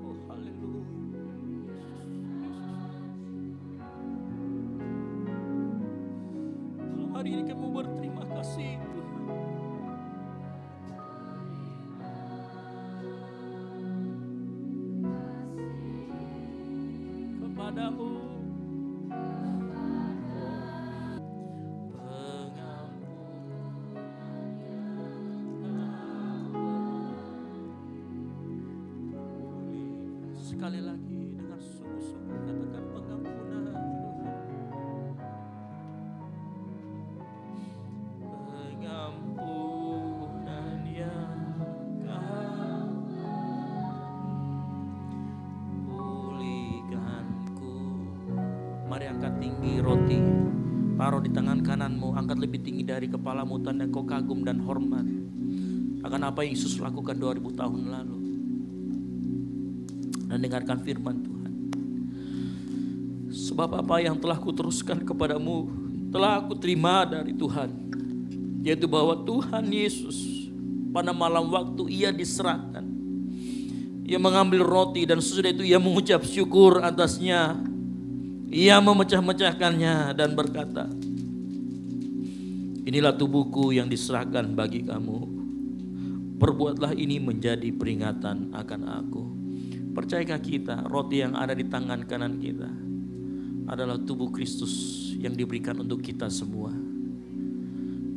Oh haleluya. Malam hari ini kami berterima kasih Tuhan. Kepadamu sekali lagi dengan sungguh-sungguh katakan pengampunan Tuhan. Pengampunan yang kau pulihkanku. Mari angkat tinggi roti, taruh di tangan kananmu, angkat lebih tinggi dari kepalamu, tanda kau kagum dan hormat akan apa yang Yesus lakukan 2000 tahun lalu. Dan dengarkan firman Tuhan. Sebab apa yang telah kuteruskan kepadamu telah aku terima dari Tuhan, yaitu bahwa Tuhan Yesus pada malam waktu ia diserahkan, ia mengambil roti dan sesudah itu ia mengucap syukur atasnya. Ia memecah-mecahkannya dan berkata, inilah tubuhku yang diserahkan bagi kamu. Perbuatlah ini menjadi peringatan akan aku. Percayakah kita roti yang ada di tangan kanan kita adalah tubuh Kristus yang diberikan untuk kita semua.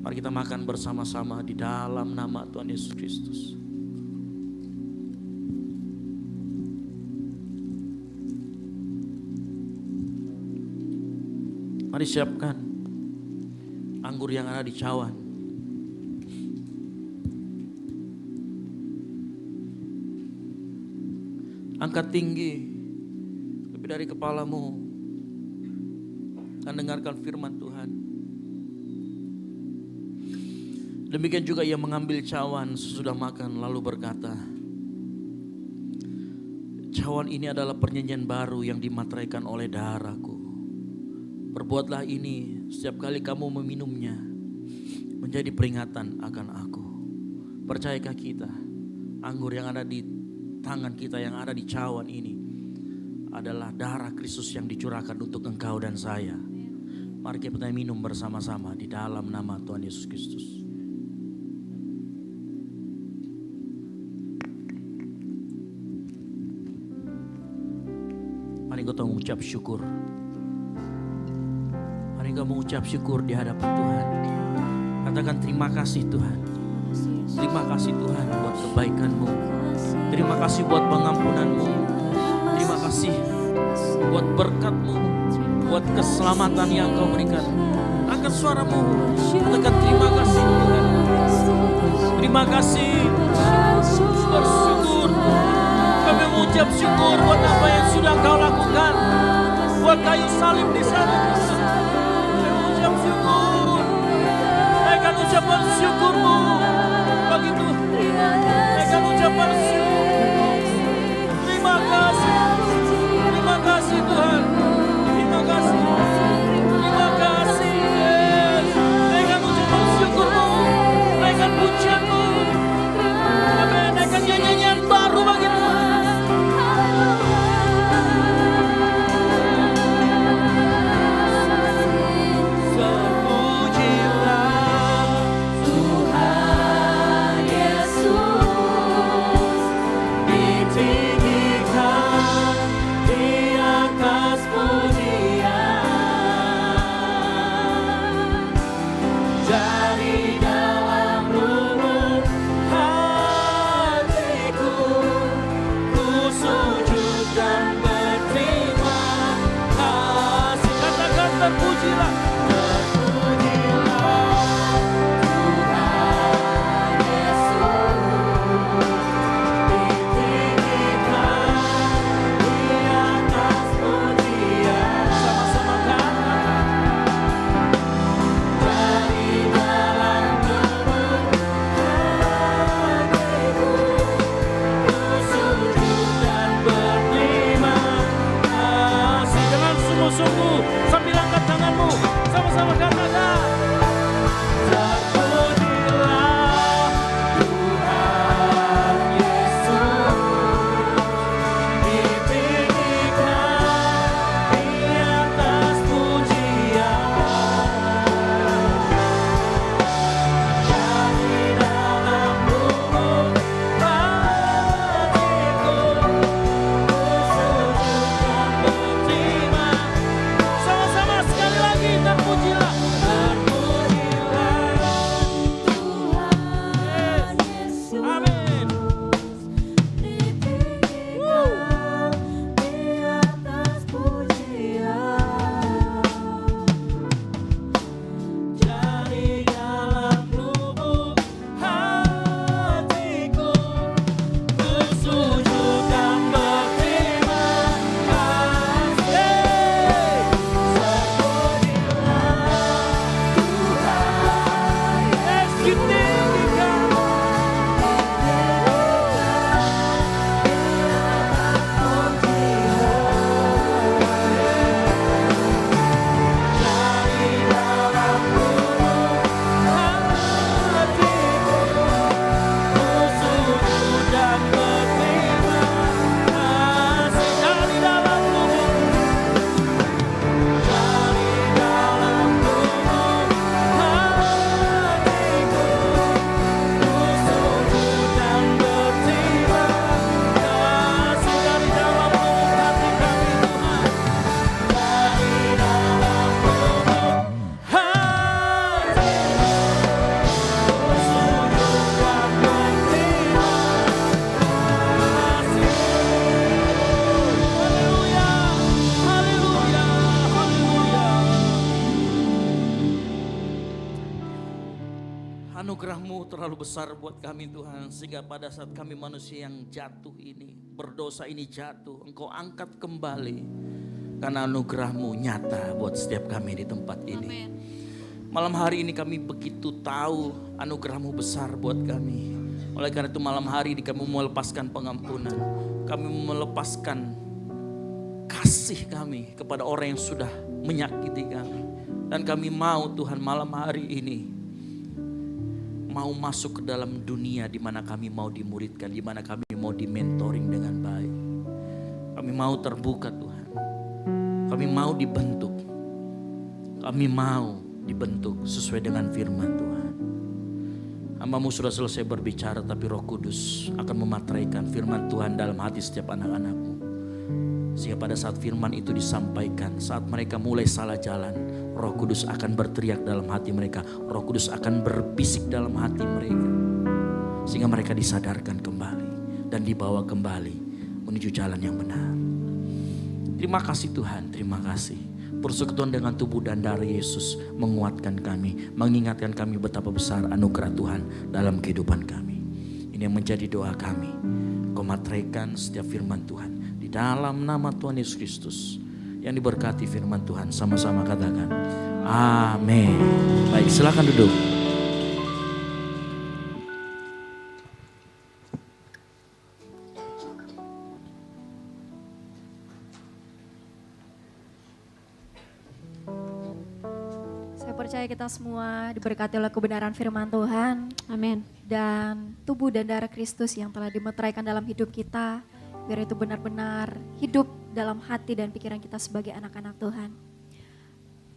Mari kita makan bersama-sama di dalam nama Tuhan Yesus Kristus. Mari siapkan anggur yang ada di cawan. Angkat tinggi lebih dari kepalamu dan dengarkan firman Tuhan. Demikian juga ia mengambil cawan sesudah makan lalu berkata, cawan ini adalah perjanjian baru yang dimateraikan oleh darahku. Perbuatlah ini setiap kali kamu meminumnya menjadi peringatan akan aku. Percayakah kita anggur yang ada di tangan kita, yang ada di cawan ini adalah darah Kristus yang dicurahkan untuk engkau dan saya. Mari kita minum bersama-sama di dalam nama Tuhan Yesus Kristus. Mari kita mengucap syukur. Mari kita mengucap syukur di hadapan Tuhan. Katakan terima kasih Tuhan. Terima kasih Tuhan buat kebaikan-Mu. Terima kasih buat pengampunan-Mu. Terima kasih buat berkat-Mu, buat keselamatan yang Engkau berikan. Angkat suaramu, katakan terima kasih Tuhan. Terima kasih, bersyukur. Kami mengucap syukur buat apa yang sudah Engkau lakukan, buat kayu salib di sana. Kami mengucap syukur. Naikkan ucapan syukur-Mu bagi Tuhan. Naikkan ucapan syukur. Terima kasih. Terima kasih Tuhan. Terima kasih. Terima kasih. Yes. Naikkan ucapan syukur-Mu. Naikkan pujian-Mu. Amin. Naikkan nyanyian baru bagi Tuhan. Tuhan Yesus ditinggikan. terlalu besar buat kami Tuhan. Sehingga pada saat kami manusia yang jatuh ini, berdosa ini jatuh, Engkau angkat kembali. Karena anugerah-Mu nyata buat setiap kami di tempat ini. Malam hari ini kami begitu tahu anugerah-Mu besar buat kami. Oleh karena itu malam hari ini kami mau melepaskan pengampunan. Kami mau melepaskan kasih kami kepada orang yang sudah menyakiti kami. Dan kami mau Tuhan malam hari ini mau masuk ke dalam dunia di mana kami mau dimuridkan, di mana kami mau dimentoring dengan baik. Kami mau terbuka Tuhan. Kami mau dibentuk. Kami mau dibentuk sesuai dengan firman Tuhan. Hamba-Mu sudah selesai berbicara, tapi Roh Kudus akan memateraikan firman Tuhan dalam hati setiap anak-anak-Mu. Sehingga pada saat firman itu disampaikan, saat mereka mulai salah jalan, Roh Kudus akan berteriak dalam hati mereka. Roh Kudus akan berbisik dalam hati mereka. Sehingga mereka disadarkan kembali dan dibawa kembali menuju jalan yang benar. Terima kasih Tuhan, terima kasih. Persekutuan dengan tubuh dan darah Yesus menguatkan kami, mengingatkan kami betapa besar anugerah Tuhan dalam kehidupan kami. Ini yang menjadi doa kami. Kau materaikan setiap firman Tuhan di dalam nama Tuhan Yesus Kristus. Yang diberkati firman Tuhan, sama-sama katakan amin. Baik, silakan duduk. Saya percaya kita semua diberkati oleh kebenaran firman Tuhan. Amin. Dan tubuh dan darah Kristus yang telah dimeteraikan dalam hidup kita, biar itu benar-benar hidup dalam hati dan pikiran kita sebagai anak-anak Tuhan.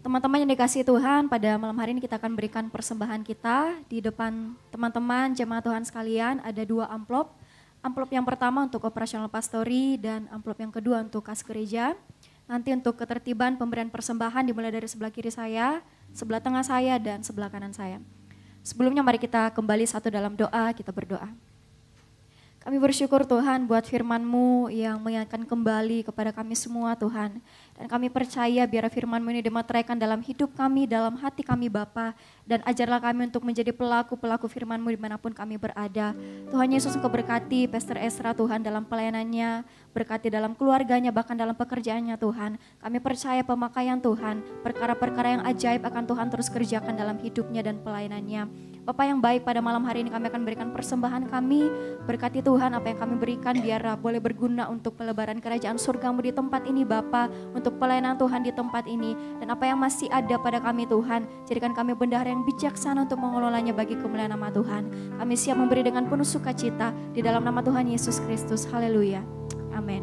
Teman-teman yang dikasihi Tuhan, pada malam hari ini kita akan berikan persembahan kita. Di depan teman-teman jemaat Tuhan sekalian ada 2 amplop. Amplop yang pertama untuk operasional pastori dan amplop yang kedua untuk kas gereja. Nanti untuk ketertiban pemberian persembahan dimulai dari sebelah kiri saya, sebelah tengah saya, dan sebelah kanan saya. Sebelumnya mari kita kembali satu dalam doa, kita berdoa. Kami bersyukur Tuhan buat firman-Mu yang mengingatkan kembali kepada kami semua Tuhan. Dan kami percaya biar firman-Mu ini dimeteraikan dalam hidup kami, dalam hati kami Bapa. Dan ajarlah kami untuk menjadi pelaku-pelaku firman-Mu dimanapun kami berada. Tuhan Yesus Engkau berkati Pastor Ezra Tuhan dalam pelayanannya, berkati dalam keluarganya, bahkan dalam pekerjaannya Tuhan. Kami percaya pemakaian Tuhan, perkara-perkara yang ajaib akan Tuhan terus kerjakan dalam hidupnya dan pelayanannya. Bapa yang baik, pada malam hari ini kami akan berikan persembahan kami. Berkati Tuhan apa yang kami berikan biar boleh berguna untuk pelebaran kerajaan surga-Mu di tempat ini Bapa, untuk pelayanan Tuhan di tempat ini. Dan apa yang masih ada pada kami Tuhan, jadikan kami bendahara yang bijaksana untuk mengelolanya bagi kemuliaan nama Tuhan. Kami siap memberi dengan penuh sukacita di dalam nama Tuhan Yesus Kristus. Haleluya. Amin.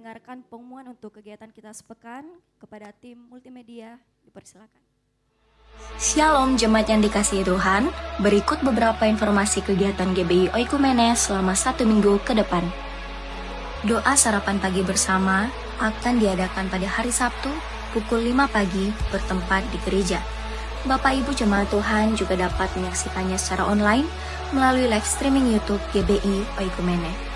mendengarkan pengumuman untuk kegiatan kita sepekan. Kepada tim multimedia, dipersilakan. Shalom jemaat yang dikasihi Tuhan, berikut beberapa informasi kegiatan GBI Oikumene selama 1 minggu ke depan. Doa sarapan pagi bersama akan diadakan pada hari Sabtu pukul 5 pagi bertempat di gereja. Bapak Ibu jemaat Tuhan juga dapat menyaksikannya secara online melalui live streaming YouTube GBI Oikumene.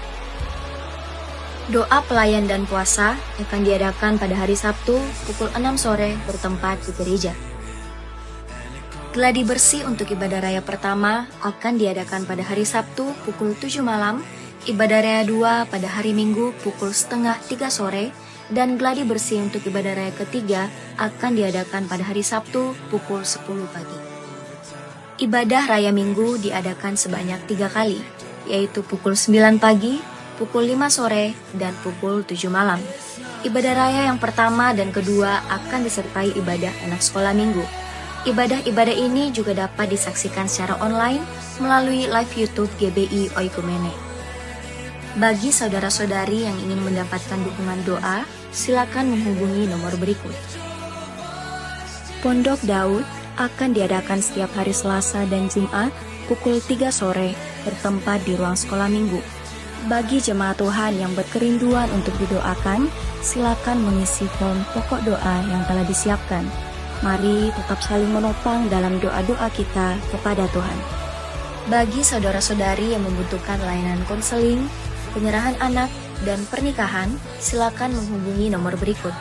Doa pelayan dan puasa akan diadakan pada hari Sabtu pukul 6 sore bertempat di gereja. Gladi bersih untuk ibadah raya pertama akan diadakan pada hari Sabtu pukul 7 malam, ibadah raya 2 pada hari Minggu pukul setengah 3 sore, dan gladi bersih untuk ibadah raya ketiga akan diadakan pada hari Sabtu pukul 10 pagi. Ibadah raya Minggu diadakan sebanyak 3 kali, yaitu pukul 9 pagi, pukul 5 sore, dan pukul 7 malam. Ibadah raya yang pertama dan kedua akan disertai ibadah anak sekolah minggu. Ibadah-ibadah ini juga dapat disaksikan secara online melalui live YouTube GBI Oikumene. Bagi saudara-saudari yang ingin mendapatkan dukungan doa, silakan menghubungi nomor berikut. Pondok Daud akan diadakan setiap hari Selasa dan Jumat pukul 3 sore bertempat di ruang sekolah minggu. Bagi jemaat Tuhan yang berkerinduan untuk didoakan, silakan mengisi form pokok doa yang telah disiapkan. Mari tetap saling menopang dalam doa-doa kita kepada Tuhan. Bagi saudara-saudari yang membutuhkan layanan konseling, penyerahan anak, dan pernikahan, silakan menghubungi nomor berikut.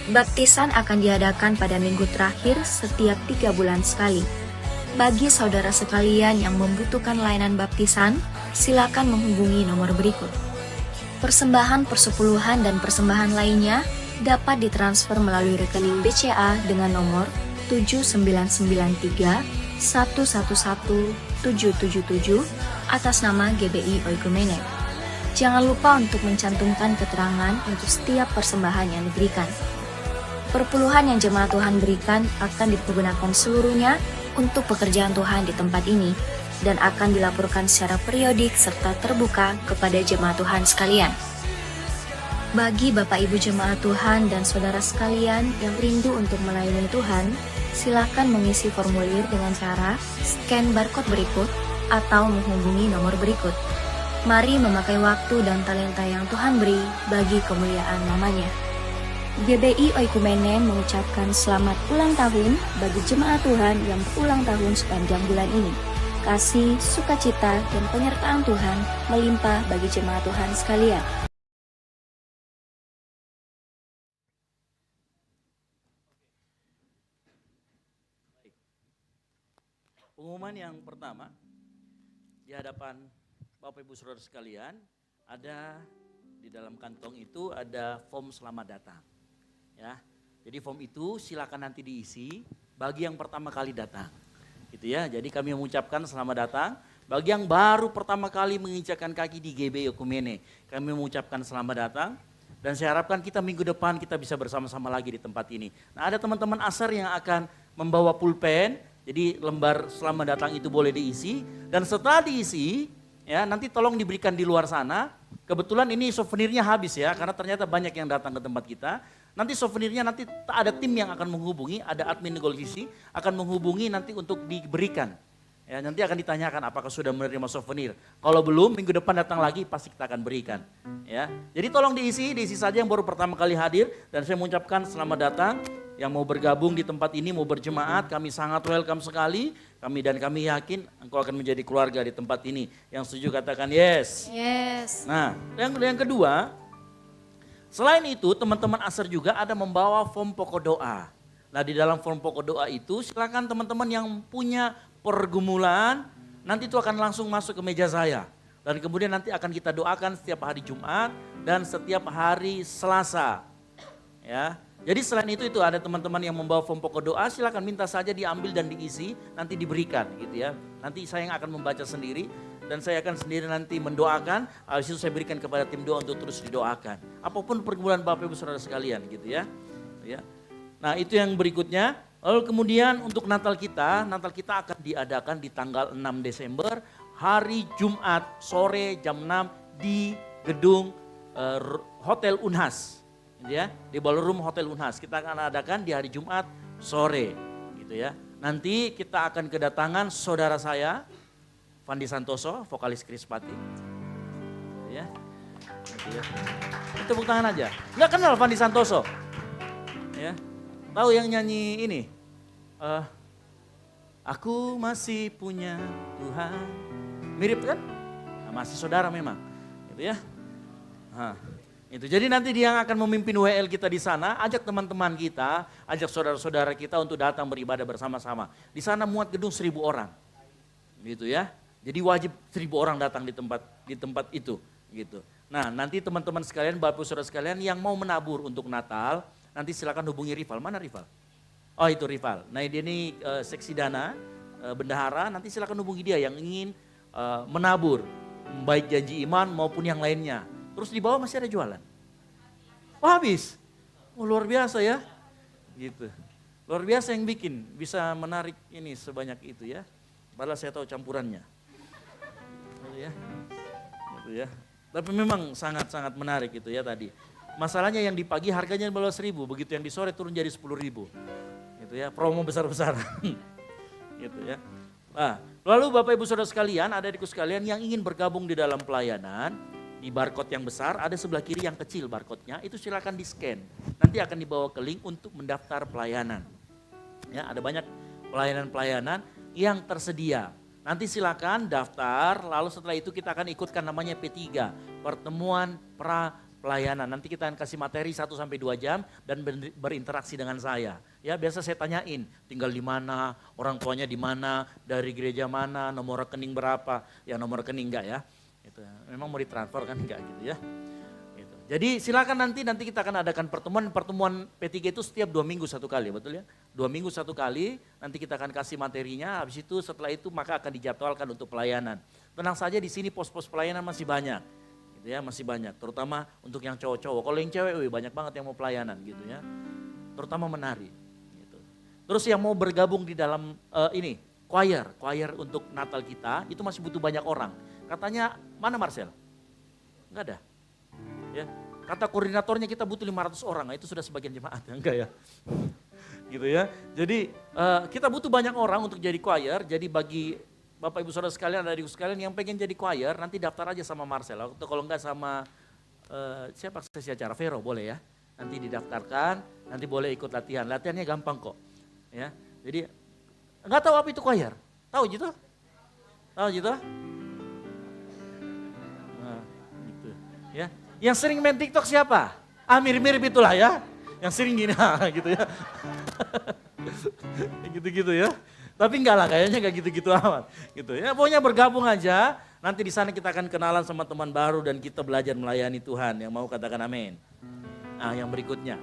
Baptisan akan diadakan pada minggu terakhir setiap 3 bulan sekali. Bagi saudara sekalian yang membutuhkan layanan baptisan, silakan menghubungi nomor berikut. Persembahan persepuluhan dan persembahan lainnya dapat ditransfer melalui rekening BCA dengan nomor 7993 111 777 atas nama GBI Oikumene. Jangan lupa untuk mencantumkan keterangan untuk setiap persembahan yang diberikan. Perpuluhan yang jemaat Tuhan berikan akan dipergunakan seluruhnya untuk pekerjaan Tuhan di tempat ini dan akan dilaporkan secara periodik serta terbuka kepada jemaat Tuhan sekalian. Bagi Bapak Ibu jemaat Tuhan dan saudara sekalian yang rindu untuk melayani Tuhan, silakan mengisi formulir dengan cara scan barcode berikut atau menghubungi nomor berikut. Mari memakai waktu dan talenta yang Tuhan beri bagi kemuliaan namanya. GBI Oikumene mengucapkan selamat ulang tahun bagi jemaat Tuhan yang berulang tahun sepanjang bulan ini. Kasih, sukacita, dan penyertaan Tuhan melimpah bagi jemaat Tuhan sekalian. Pengumuman yang pertama, di hadapan Bapak Ibu Saudara sekalian, ada di dalam kantong itu ada form selamat datang. Ya, jadi form itu silakan nanti diisi bagi yang pertama kali datang. Gitu ya, jadi kami mengucapkan selamat datang. Bagi yang baru pertama kali menginjakkan kaki di GBI Oikumene, kami mengucapkan selamat datang. Dan saya harapkan kita minggu depan kita bisa bersama-sama lagi di tempat ini. Nah, ada teman-teman Asar yang akan membawa pulpen. Jadi lembar selamat datang itu boleh diisi. Dan setelah diisi, ya nanti tolong diberikan di luar sana. Kebetulan ini souvenirnya habis ya, karena ternyata banyak yang datang ke tempat kita. Nanti souvenirnya nanti ada tim yang akan menghubungi, ada admin negosiasi akan menghubungi nanti untuk diberikan. Ya, nanti akan ditanyakan apakah sudah menerima souvenir. Kalau belum, minggu depan datang lagi pasti kita akan berikan. Ya, jadi tolong diisi saja yang baru pertama kali hadir. Dan saya mengucapkan selamat datang. Yang mau bergabung di tempat ini, mau berjemaat, kami sangat welcome sekali. Kami yakin engkau akan menjadi keluarga di tempat ini. Yang setuju katakan yes. Yes. Nah, yang kedua, selain itu teman-teman Asar juga ada membawa form pokok doa. Nah, di dalam form pokok doa itu silakan teman-teman yang punya pergumulan, nanti itu akan langsung masuk ke meja saya. Dan kemudian nanti akan kita doakan setiap hari Jumat dan setiap hari Selasa. Ya. Jadi selain itu ada teman-teman yang membawa form pokok doa, silakan minta saja diambil dan diisi, nanti diberikan gitu ya. Nanti saya yang akan membaca sendiri dan saya akan sendiri nanti mendoakan, habis itu saya berikan kepada tim doa untuk terus didoakan. Apapun pergumulan Bapak Ibu Saudara sekalian gitu ya. Nah, itu yang berikutnya. Lalu kemudian untuk Natal kita akan diadakan di tanggal 6 Desember, hari Jumat sore jam 6 di gedung Hotel Unhas, gitu ya, di ballroom Hotel Unhas. Kita akan adakan di hari Jumat sore, gitu ya. Nanti kita akan kedatangan saudara saya, Fandi Santoso, vokalis Krispati, gitu ya. Gitu ya. Tepuk tangan aja. Nggak kenal Fandi Santoso, ya. Tahu yang nyanyi ini? Aku masih punya Tuhan. Mirip kan? Nah, masih saudara memang, gitu ya. Nah, itu. Jadi nanti dia yang akan memimpin WL kita di sana, ajak teman-teman kita, ajak saudara-saudara kita untuk datang beribadah bersama-sama. Di sana muat gedung 1.000 orang, gitu ya. Jadi wajib 1.000 orang datang di tempat itu, gitu. Nah, nanti teman-teman sekalian, Bapak Saudara sekalian yang mau menabur untuk Natal, nanti silakan hubungi Rival. Mana Rival? Oh, itu Rival. Nah, dia ini seksi dana, bendahara, nanti silakan hubungi dia yang ingin menabur, baik janji iman maupun yang lainnya. Terus di bawah masih ada jualan. Oh, habis. Oh, luar biasa ya. Gitu. Luar biasa yang bikin bisa menarik ini sebanyak itu ya. Padahal saya tahu campurannya. Gitu ya. Gitu ya. Tapi memang sangat-sangat menarik itu ya tadi. Masalahnya yang di pagi harganya 15.000, begitu yang di sore turun jadi 10.000. Gitu ya, promo besar-besaran. Gitu ya. Nah, lalu Bapak Ibu Saudara sekalian, adik-adikku sekalian yang ingin bergabung di dalam pelayanan, di barcode yang besar, ada sebelah kiri yang kecil barcode-nya, itu silakan di-scan. Nanti akan dibawa ke link untuk mendaftar pelayanan. Ya, ada banyak pelayanan-pelayanan yang tersedia. Nanti silakan daftar, lalu setelah itu kita akan ikutkan namanya P3, pertemuan pelayanan. Nanti kita akan kasih materi 1-2 jam dan berinteraksi dengan saya. Ya, biasa saya tanyain, tinggal di mana, orang tuanya di mana, dari gereja mana, nomor rekening berapa. Ya, nomor rekening enggak ya. Gitu. Memang mau ditransfer kan enggak gitu ya. Gitu. Jadi silakan nanti kita akan adakan pertemuan P3 itu setiap 2 minggu 1 kali, betul ya? 2 minggu 1 kali, nanti kita akan kasih materinya, habis itu setelah itu maka akan dijadwalkan untuk pelayanan. Tenang saja di sini pos-pos pelayanan masih banyak. Gitu ya, masih banyak, terutama untuk yang cowok-cowok. Kalau yang cewek, banyak banget yang mau pelayanan gitu ya. Terutama menari. Gitu. Terus yang mau bergabung di dalam choir untuk Natal kita, itu masih butuh banyak orang. Katanya, mana Marcel? Enggak ada. Ya, kata koordinatornya kita butuh 500 orang, nah, itu sudah sebagian jemaat, enggak ya? Gitu ya. Jadi kita butuh banyak orang untuk jadi choir, jadi bagi Bapak Ibu Saudara sekalian, adik-adik sekalian yang pengen jadi choir, nanti daftar aja sama Marcel. Atau kalau enggak sama siapa sesi acara, Vero boleh ya. Nanti didaftarkan, nanti boleh ikut latihan. Latihannya gampang kok. Ya. Jadi enggak tahu apa itu choir? Tahu gitu? Tahu gitu? Nah, gitu. Ya. Yang sering main TikTok siapa? Mirip-mirip itulah ya. Yang sering gini gitu ya. Gitu-gitu ya. Tapi enggak lah, kayaknya enggak gitu-gitu amat. Gitu ya, pokoknya bergabung aja. Nanti di sana kita akan kenalan sama teman baru dan kita belajar melayani Tuhan. Yang mau katakan amin. Nah, yang berikutnya.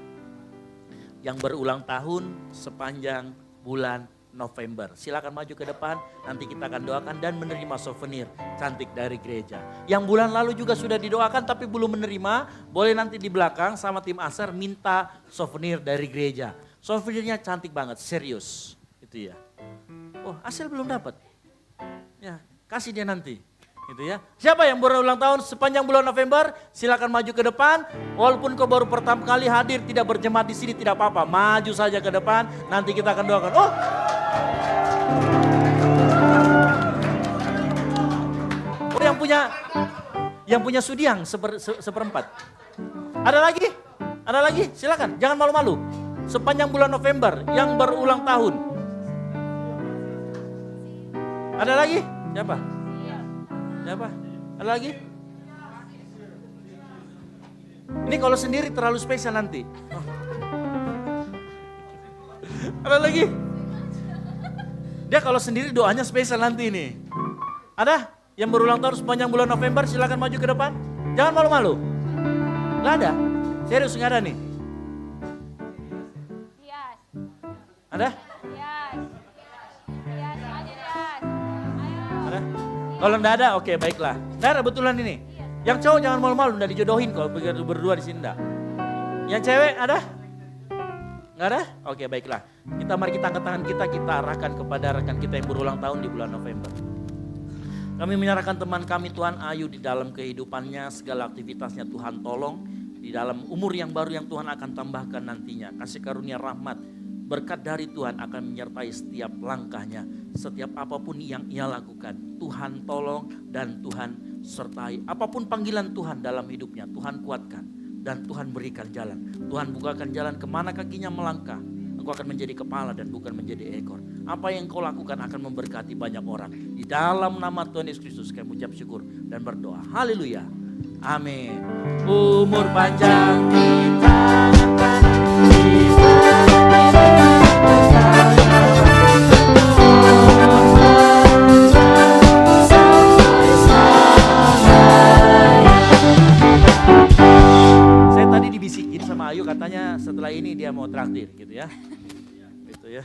Yang berulang tahun sepanjang bulan November. Silakan maju ke depan, nanti kita akan doakan dan menerima souvenir cantik dari gereja. Yang bulan lalu juga sudah didoakan tapi belum menerima, boleh nanti di belakang sama tim Aser minta souvenir dari gereja. Souvenirnya cantik banget, serius. Itu ya. Oh, Asel belum dapat. Ya, kasih dia nanti. Gitu ya. Siapa yang berulang tahun sepanjang bulan November? Silakan maju ke depan. Walaupun kau baru pertama kali hadir tidak berjemaat di sini tidak apa-apa. Maju saja ke depan. Nanti kita akan doakan. Oh. Oh, yang punya sudiang seperempat. Ada lagi? Ada lagi? Silakan. Jangan malu-malu. Sepanjang bulan November yang berulang tahun. Ada lagi? Siapa? Siapa? Ada lagi? Ini kalau sendiri terlalu spesial nanti. Oh. Ada lagi? Dia kalau sendiri doanya spesial nanti ini. Ada? Yang berulang tahun sepanjang bulan November silakan maju ke depan. Jangan malu-malu. Gak ada? Serius gak ada nih? Ada? Ada? Kalau enggak ada, oke baiklah. Enggak ada betulan ini. Yang cowok jangan malu-malu, enggak dijodohin kalau berdua di sini enggak. Yang cewek ada? Enggak ada? Oke baiklah. Mari kita angkat tangan kita arahkan kepada rekan kita yang berulang tahun di bulan November. Kami menyerahkan teman kami Tuhan Ayu di dalam kehidupannya, segala aktivitasnya Tuhan tolong. Di dalam umur yang baru yang Tuhan akan tambahkan nantinya. Kasih karunia rahmat, berkat dari Tuhan akan menyertai setiap langkahnya. Setiap apapun yang ia lakukan, Tuhan tolong dan Tuhan sertai. Apapun panggilan Tuhan dalam hidupnya, Tuhan kuatkan. Dan Tuhan berikan jalan. Tuhan bukakan jalan kemana kakinya melangkah. Engkau akan menjadi kepala dan bukan menjadi ekor. Apa yang kau lakukan akan memberkati banyak orang. Di dalam nama Tuhan Yesus Kristus kami ucap syukur dan berdoa. Haleluya. Amin. Umur panjang kita Saya tadi dibisikin sama Ayu, katanya setelah ini dia mau traktir gitu ya. Gitu ya.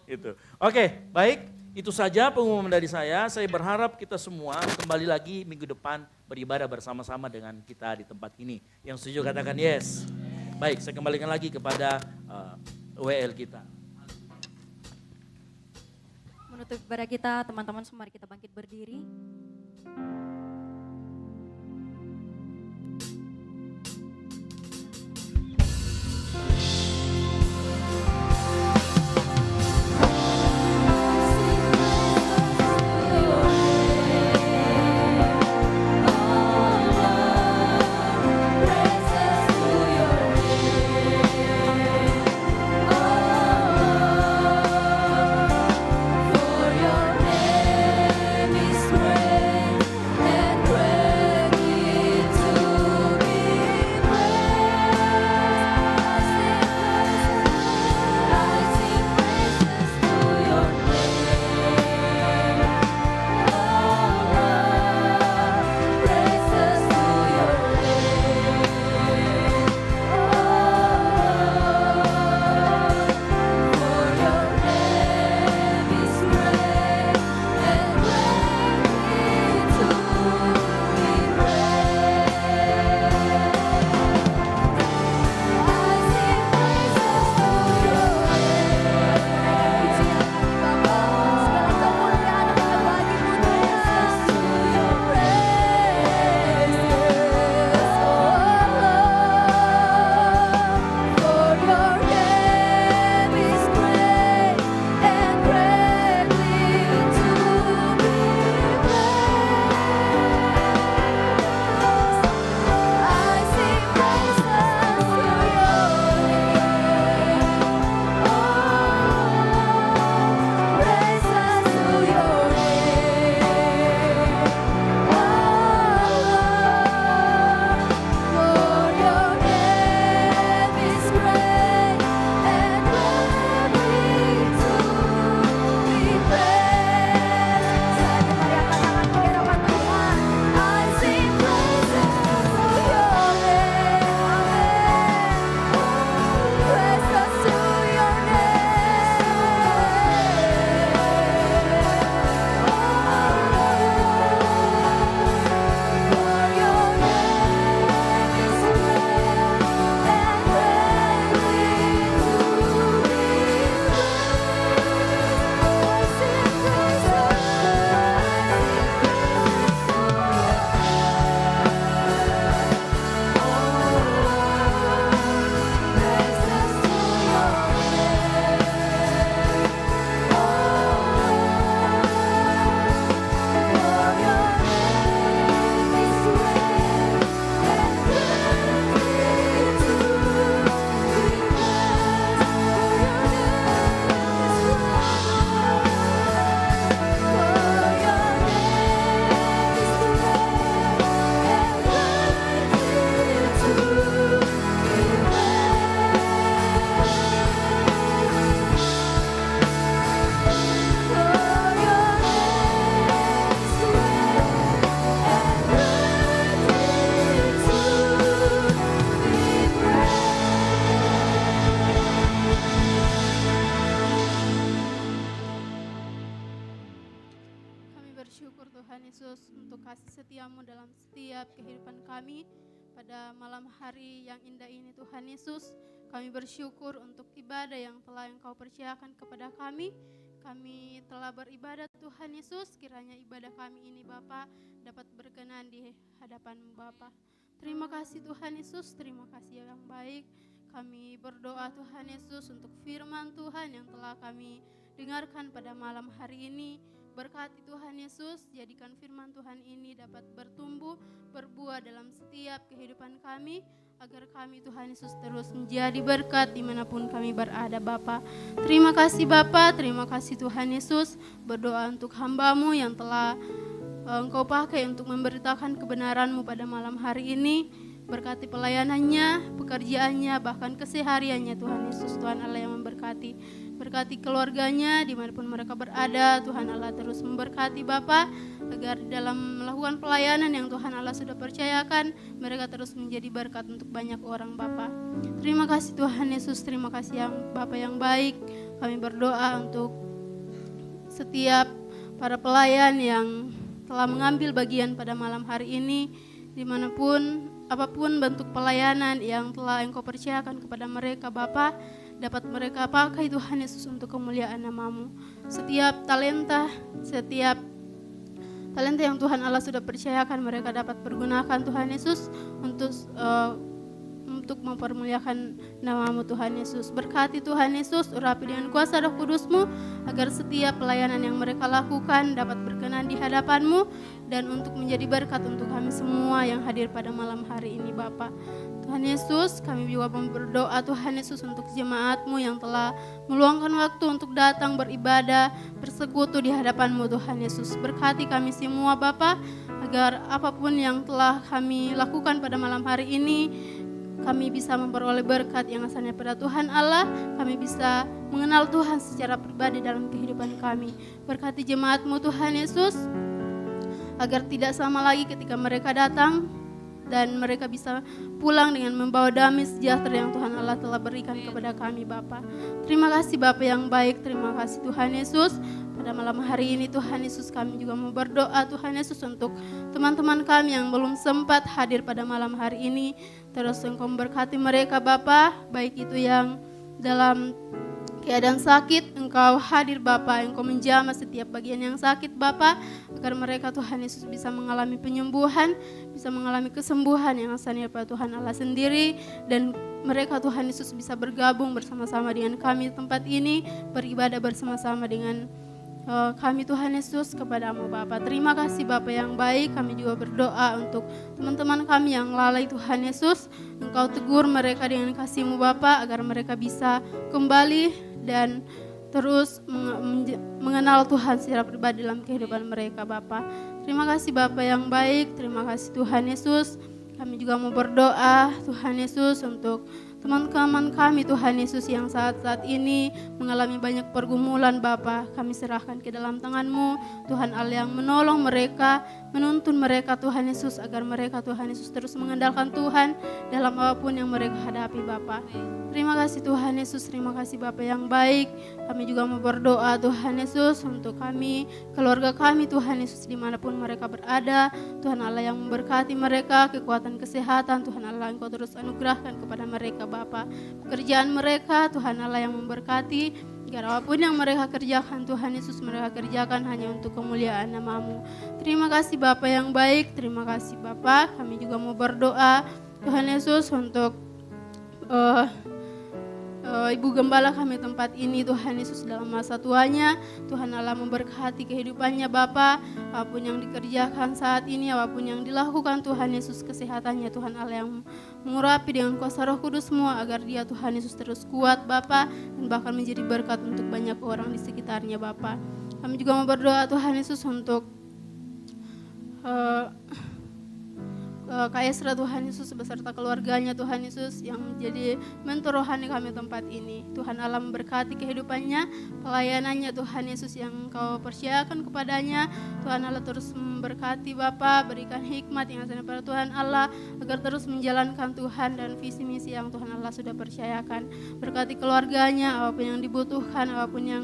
Itu. Oke, baik. Itu saja pengumuman dari saya. Saya berharap kita semua kembali lagi minggu depan beribadah bersama-sama dengan kita di tempat ini. Yang setuju katakan yes. Baik, saya kembalikan lagi kepada WL kita. Menutup ibadah kita, teman-teman semua, mari kita bangkit berdiri. bersyukur Tuhan Yesus untuk kasih setiamu dalam setiap kehidupan kami pada malam hari yang indah ini Tuhan Yesus. Kami bersyukur untuk ibadah yang telah Engkau percayakan kepada kami. kami telah beribadah Tuhan Yesus, kiranya ibadah kami ini Bapa dapat berkenan di hadapan-Mu Bapa. Terima kasih Tuhan Yesus, terima kasih yang baik. Kami berdoa Tuhan Yesus untuk firman Tuhan yang telah kami dengarkan pada malam hari ini. Berkati Tuhan Yesus, jadikan firman Tuhan ini dapat bertumbuh, berbuah dalam setiap kehidupan kami, agar kami Tuhan Yesus terus menjadi berkat dimanapun kami berada Bapa. Terima kasih Bapa, terima kasih Tuhan Yesus. Berdoa untuk hamba-Mu yang telah Engkau pakai untuk memberitakan kebenaran-Mu pada malam hari ini. Berkati pelayanannya, pekerjaannya, bahkan kesehariannya Tuhan Yesus, Tuhan Allah yang memberkati. Berkati keluarganya dimanapun mereka berada, Tuhan Allah terus memberkati Bapa, agar dalam melakukan pelayanan yang Tuhan Allah sudah percayakan, mereka terus menjadi berkat untuk banyak orang Bapa. Terima kasih Tuhan Yesus, terima kasih yang Bapa yang baik. Kami berdoa untuk setiap para pelayan yang telah mengambil bagian pada malam hari ini, dimanapun apapun bentuk pelayanan yang telah Engkau percayakan kepada mereka Bapa, dapat mereka pakai Tuhan Yesus untuk kemuliaan nama-Mu. Setiap talenta yang Tuhan Allah sudah percayakan, mereka dapat pergunakan Tuhan Yesus untuk mempermuliakan nama-Mu Tuhan Yesus. Berkati Tuhan Yesus, urapi dengan kuasa Roh Kudus-Mu, agar setiap pelayanan yang mereka lakukan dapat berkenan di hadapan-Mu, dan untuk menjadi berkat untuk kami semua yang hadir pada malam hari ini Bapa. Tuhan Yesus, kami juga berdoa Tuhan Yesus untuk jemaat-Mu yang telah meluangkan waktu untuk datang beribadah, bersekutu di hadapan-Mu Tuhan Yesus. Berkati kami semua Bapa, agar apapun yang telah kami lakukan pada malam hari ini, kami bisa memperoleh berkat yang asalnya pada Tuhan Allah. Kami bisa mengenal Tuhan secara pribadi dalam kehidupan kami. Berkati jemaat-Mu Tuhan Yesus, agar tidak sama lagi ketika mereka datang, dan mereka bisa pulang dengan membawa damai sejahtera yang Tuhan Allah telah berikan kepada kami Bapa. Terima kasih Bapa yang baik, terima kasih Tuhan Yesus. Pada malam hari ini Tuhan Yesus, kami juga mau berdoa Tuhan Yesus untuk teman-teman kami yang belum sempat hadir pada malam hari ini. Terus Engkau memberkati mereka Bapa, baik itu yang dalam keadaan sakit, Engkau hadir Bapa, Engkau menjamah setiap bagian yang sakit Bapa, agar mereka Tuhan Yesus bisa mengalami penyembuhan, bisa mengalami kesembuhan yang asalnya pada Tuhan Allah sendiri, dan mereka Tuhan Yesus bisa bergabung bersama-sama dengan kami di tempat ini, beribadah bersama-sama dengan kami Tuhan Yesus kepada-Mu Bapa. Terima kasih Bapa yang baik. Kami juga berdoa untuk teman-teman kami yang lalai Tuhan Yesus. Engkau tegur mereka dengan kasih-Mu Bapa, agar mereka bisa kembali dan terus mengenal Tuhan secara pribadi dalam kehidupan mereka Bapa. Terima kasih Bapa yang baik. Terima kasih Tuhan Yesus. Kami juga mau berdoa Tuhan Yesus untuk teman-teman kami Tuhan Yesus yang saat-saat ini mengalami banyak pergumulan Bapa. Kami serahkan ke dalam tangan-Mu Tuhan Allah yang menolong mereka, menuntun mereka Tuhan Yesus, agar mereka Tuhan Yesus terus mengandalkan Tuhan dalam apapun yang mereka hadapi Bapa. Terima kasih Tuhan Yesus, terima kasih Bapa yang baik. Kami juga mau berdoa Tuhan Yesus untuk kami, keluarga kami Tuhan Yesus dimanapun mereka berada. Tuhan Allah yang memberkati mereka, kekuatan kesehatan Tuhan Allah Engkau terus anugerahkan kepada mereka Bapa. Pekerjaan mereka Tuhan Allah yang memberkati, agar apapun yang mereka kerjakan Tuhan Yesus, mereka kerjakan hanya untuk kemuliaan nama-Mu. Terima kasih Bapa yang baik, terima kasih Bapa. Kami juga mau berdoa Tuhan Yesus untuk Ibu Gembala kami tempat ini Tuhan Yesus dalam masa tuanya. Tuhan Allah memberkati kehidupannya Bapa, apapun yang dikerjakan saat ini, apapun yang dilakukan Tuhan Yesus, kesehatannya Tuhan Allah yang mengurapi dengan kuasa Roh Kudus-Mu, agar dia Tuhan Yesus terus kuat Bapa, dan bahkan menjadi berkat untuk banyak orang di sekitarnya Bapa. Kami juga mau berdoa Tuhan Yesus untuk Kak Esra Tuhan Yesus beserta keluarganya Tuhan Yesus yang menjadi mentor rohani kami tempat ini. Tuhan Allah memberkati kehidupannya, pelayanannya Tuhan Yesus yang Engkau percayakan kepadanya. Tuhan Allah terus memberkati Bapa, berikan hikmat yang asalnya pada Tuhan Allah, agar terus menjalankan Tuhan dan visi misi yang Tuhan Allah sudah percayakan. Berkati keluarganya, apapun yang dibutuhkan, apapun yang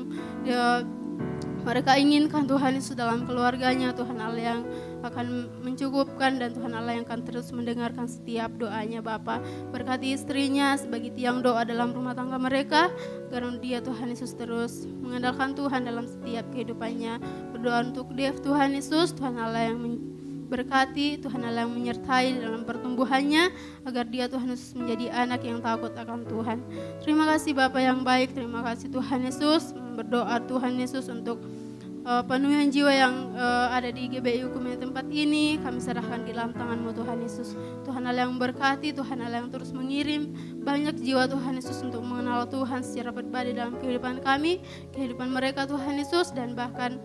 mereka inginkan Tuhan Yesus dalam keluarganya, Tuhan Allah yang akan mencukupkan dan Tuhan Allah yang akan terus mendengarkan setiap doanya Bapa. Berkati istrinya sebagai tiang doa dalam rumah tangga mereka, agar dia Tuhan Yesus terus mengandalkan Tuhan dalam setiap kehidupannya. Berdoa untuk Dev Tuhan Yesus, Tuhan Allah yang berkati, Tuhan Allah yang menyertai dalam pertumbuhannya, agar dia Tuhan Yesus menjadi anak yang takut akan Tuhan. Terima kasih Bapa yang baik, terima kasih Tuhan Yesus. Berdoa Tuhan Yesus untuk penuhan jiwa yang ada di GBI Hukum tempat ini, kami serahkan di dalam tangan-Mu Tuhan Yesus. Tuhan Allah yang berkati, Tuhan Allah yang terus mengirim banyak jiwa Tuhan Yesus untuk mengenal Tuhan secara pribadi dalam kehidupan kami, kehidupan mereka Tuhan Yesus, dan bahkan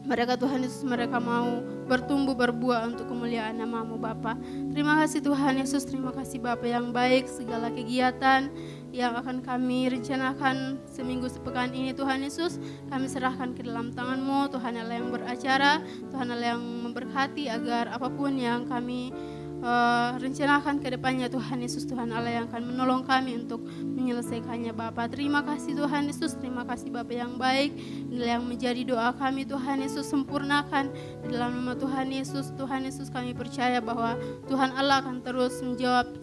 mereka Tuhan Yesus, mereka mau bertumbuh berbuah untuk kemuliaan nama-Mu Bapa. Terima kasih Tuhan Yesus, terima kasih Bapa yang baik, segala kegiatan yang akan kami rencanakan seminggu sepekan ini Tuhan Yesus, kami serahkan ke dalam tangan-Mu, Tuhan Allah yang beracara, Tuhan Allah yang memberkati agar apapun yang kami rencanakan ke depannya Tuhan Yesus, Tuhan Allah yang akan menolong kami untuk menyelesaikannya Bapa. Terima kasih Tuhan Yesus, terima kasih Bapa yang baik, yang menjadi doa kami Tuhan Yesus, sempurnakan di dalam nama Tuhan Yesus. Tuhan Yesus, kami percaya bahwa Tuhan Allah akan terus menjawab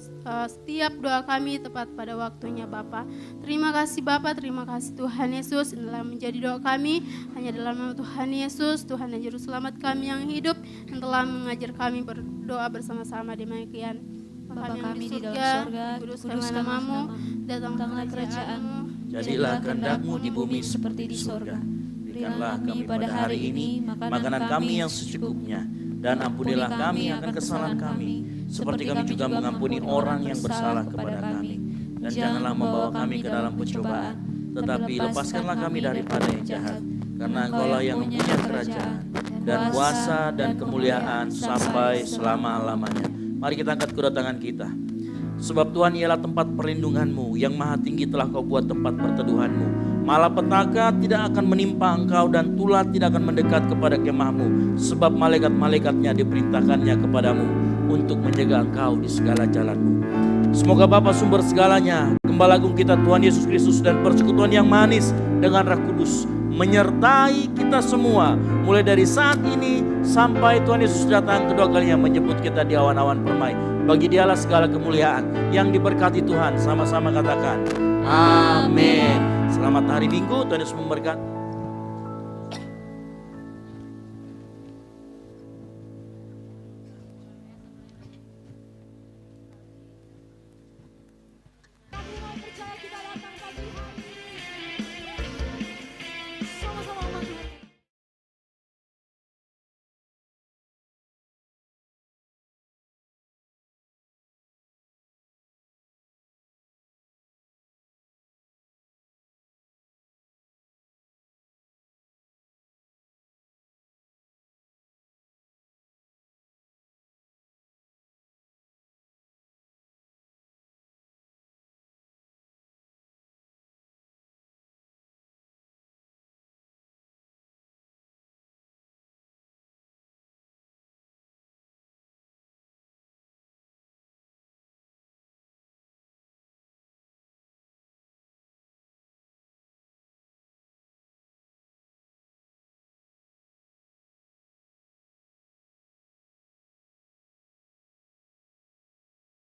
setiap doa kami tepat pada waktunya Bapa. Terima kasih Bapa, terima kasih Tuhan Yesus, inilah menjadi doa kami hanya dalam nama Tuhan Yesus, Tuhan dan Juru Selamat kami yang hidup, yang telah mengajar kami berdoa bersama-sama. Demikian Bapa kami di dalam surga, kuduskanlah namamu, datanglah kerajaan-Mu, Jadilah kehendak-Mu di bumi seperti di surga. Berikanlah kami pada hari ini makanan kami yang secukupnya, dan ampunilah kami akan kesalahan kami, seperti kami juga mengampuni orang yang bersalah kepada kami. Dan janganlah membawa kami ke dalam pencobaan, tetapi lepaskanlah kami daripada yang jahat. Karena Engkau-lah yang mempunyai kerajaan, dan kuasa dan kemuliaan sampai selama-lamanya. Mari kita angkat kedua tangan kita. Sebab Tuhan ialah tempat perlindungan-Mu, yang maha tinggi telah Kau buat tempat perteduhan-Mu. Malapetaka tidak akan menimpa Engkau, dan tulah tidak akan mendekat kepada kemah-Mu. Sebab malaikat-malaikatnya diperintahkannya kepadamu untuk menjaga Engkau di segala jalan-Mu. Semoga Bapa sumber segalanya, Gembala Agung kita Tuhan Yesus Kristus, dan persekutuan yang manis dengan Roh Kudus menyertai kita semua, mulai dari saat ini sampai Tuhan Yesus datang kedua kalinya menjemput kita di awan-awan permai. Bagi Dialah segala kemuliaan, yang diberkati Tuhan. Sama-sama katakan amin. Selamat hari Minggu, Tuhan Yesus memberkati.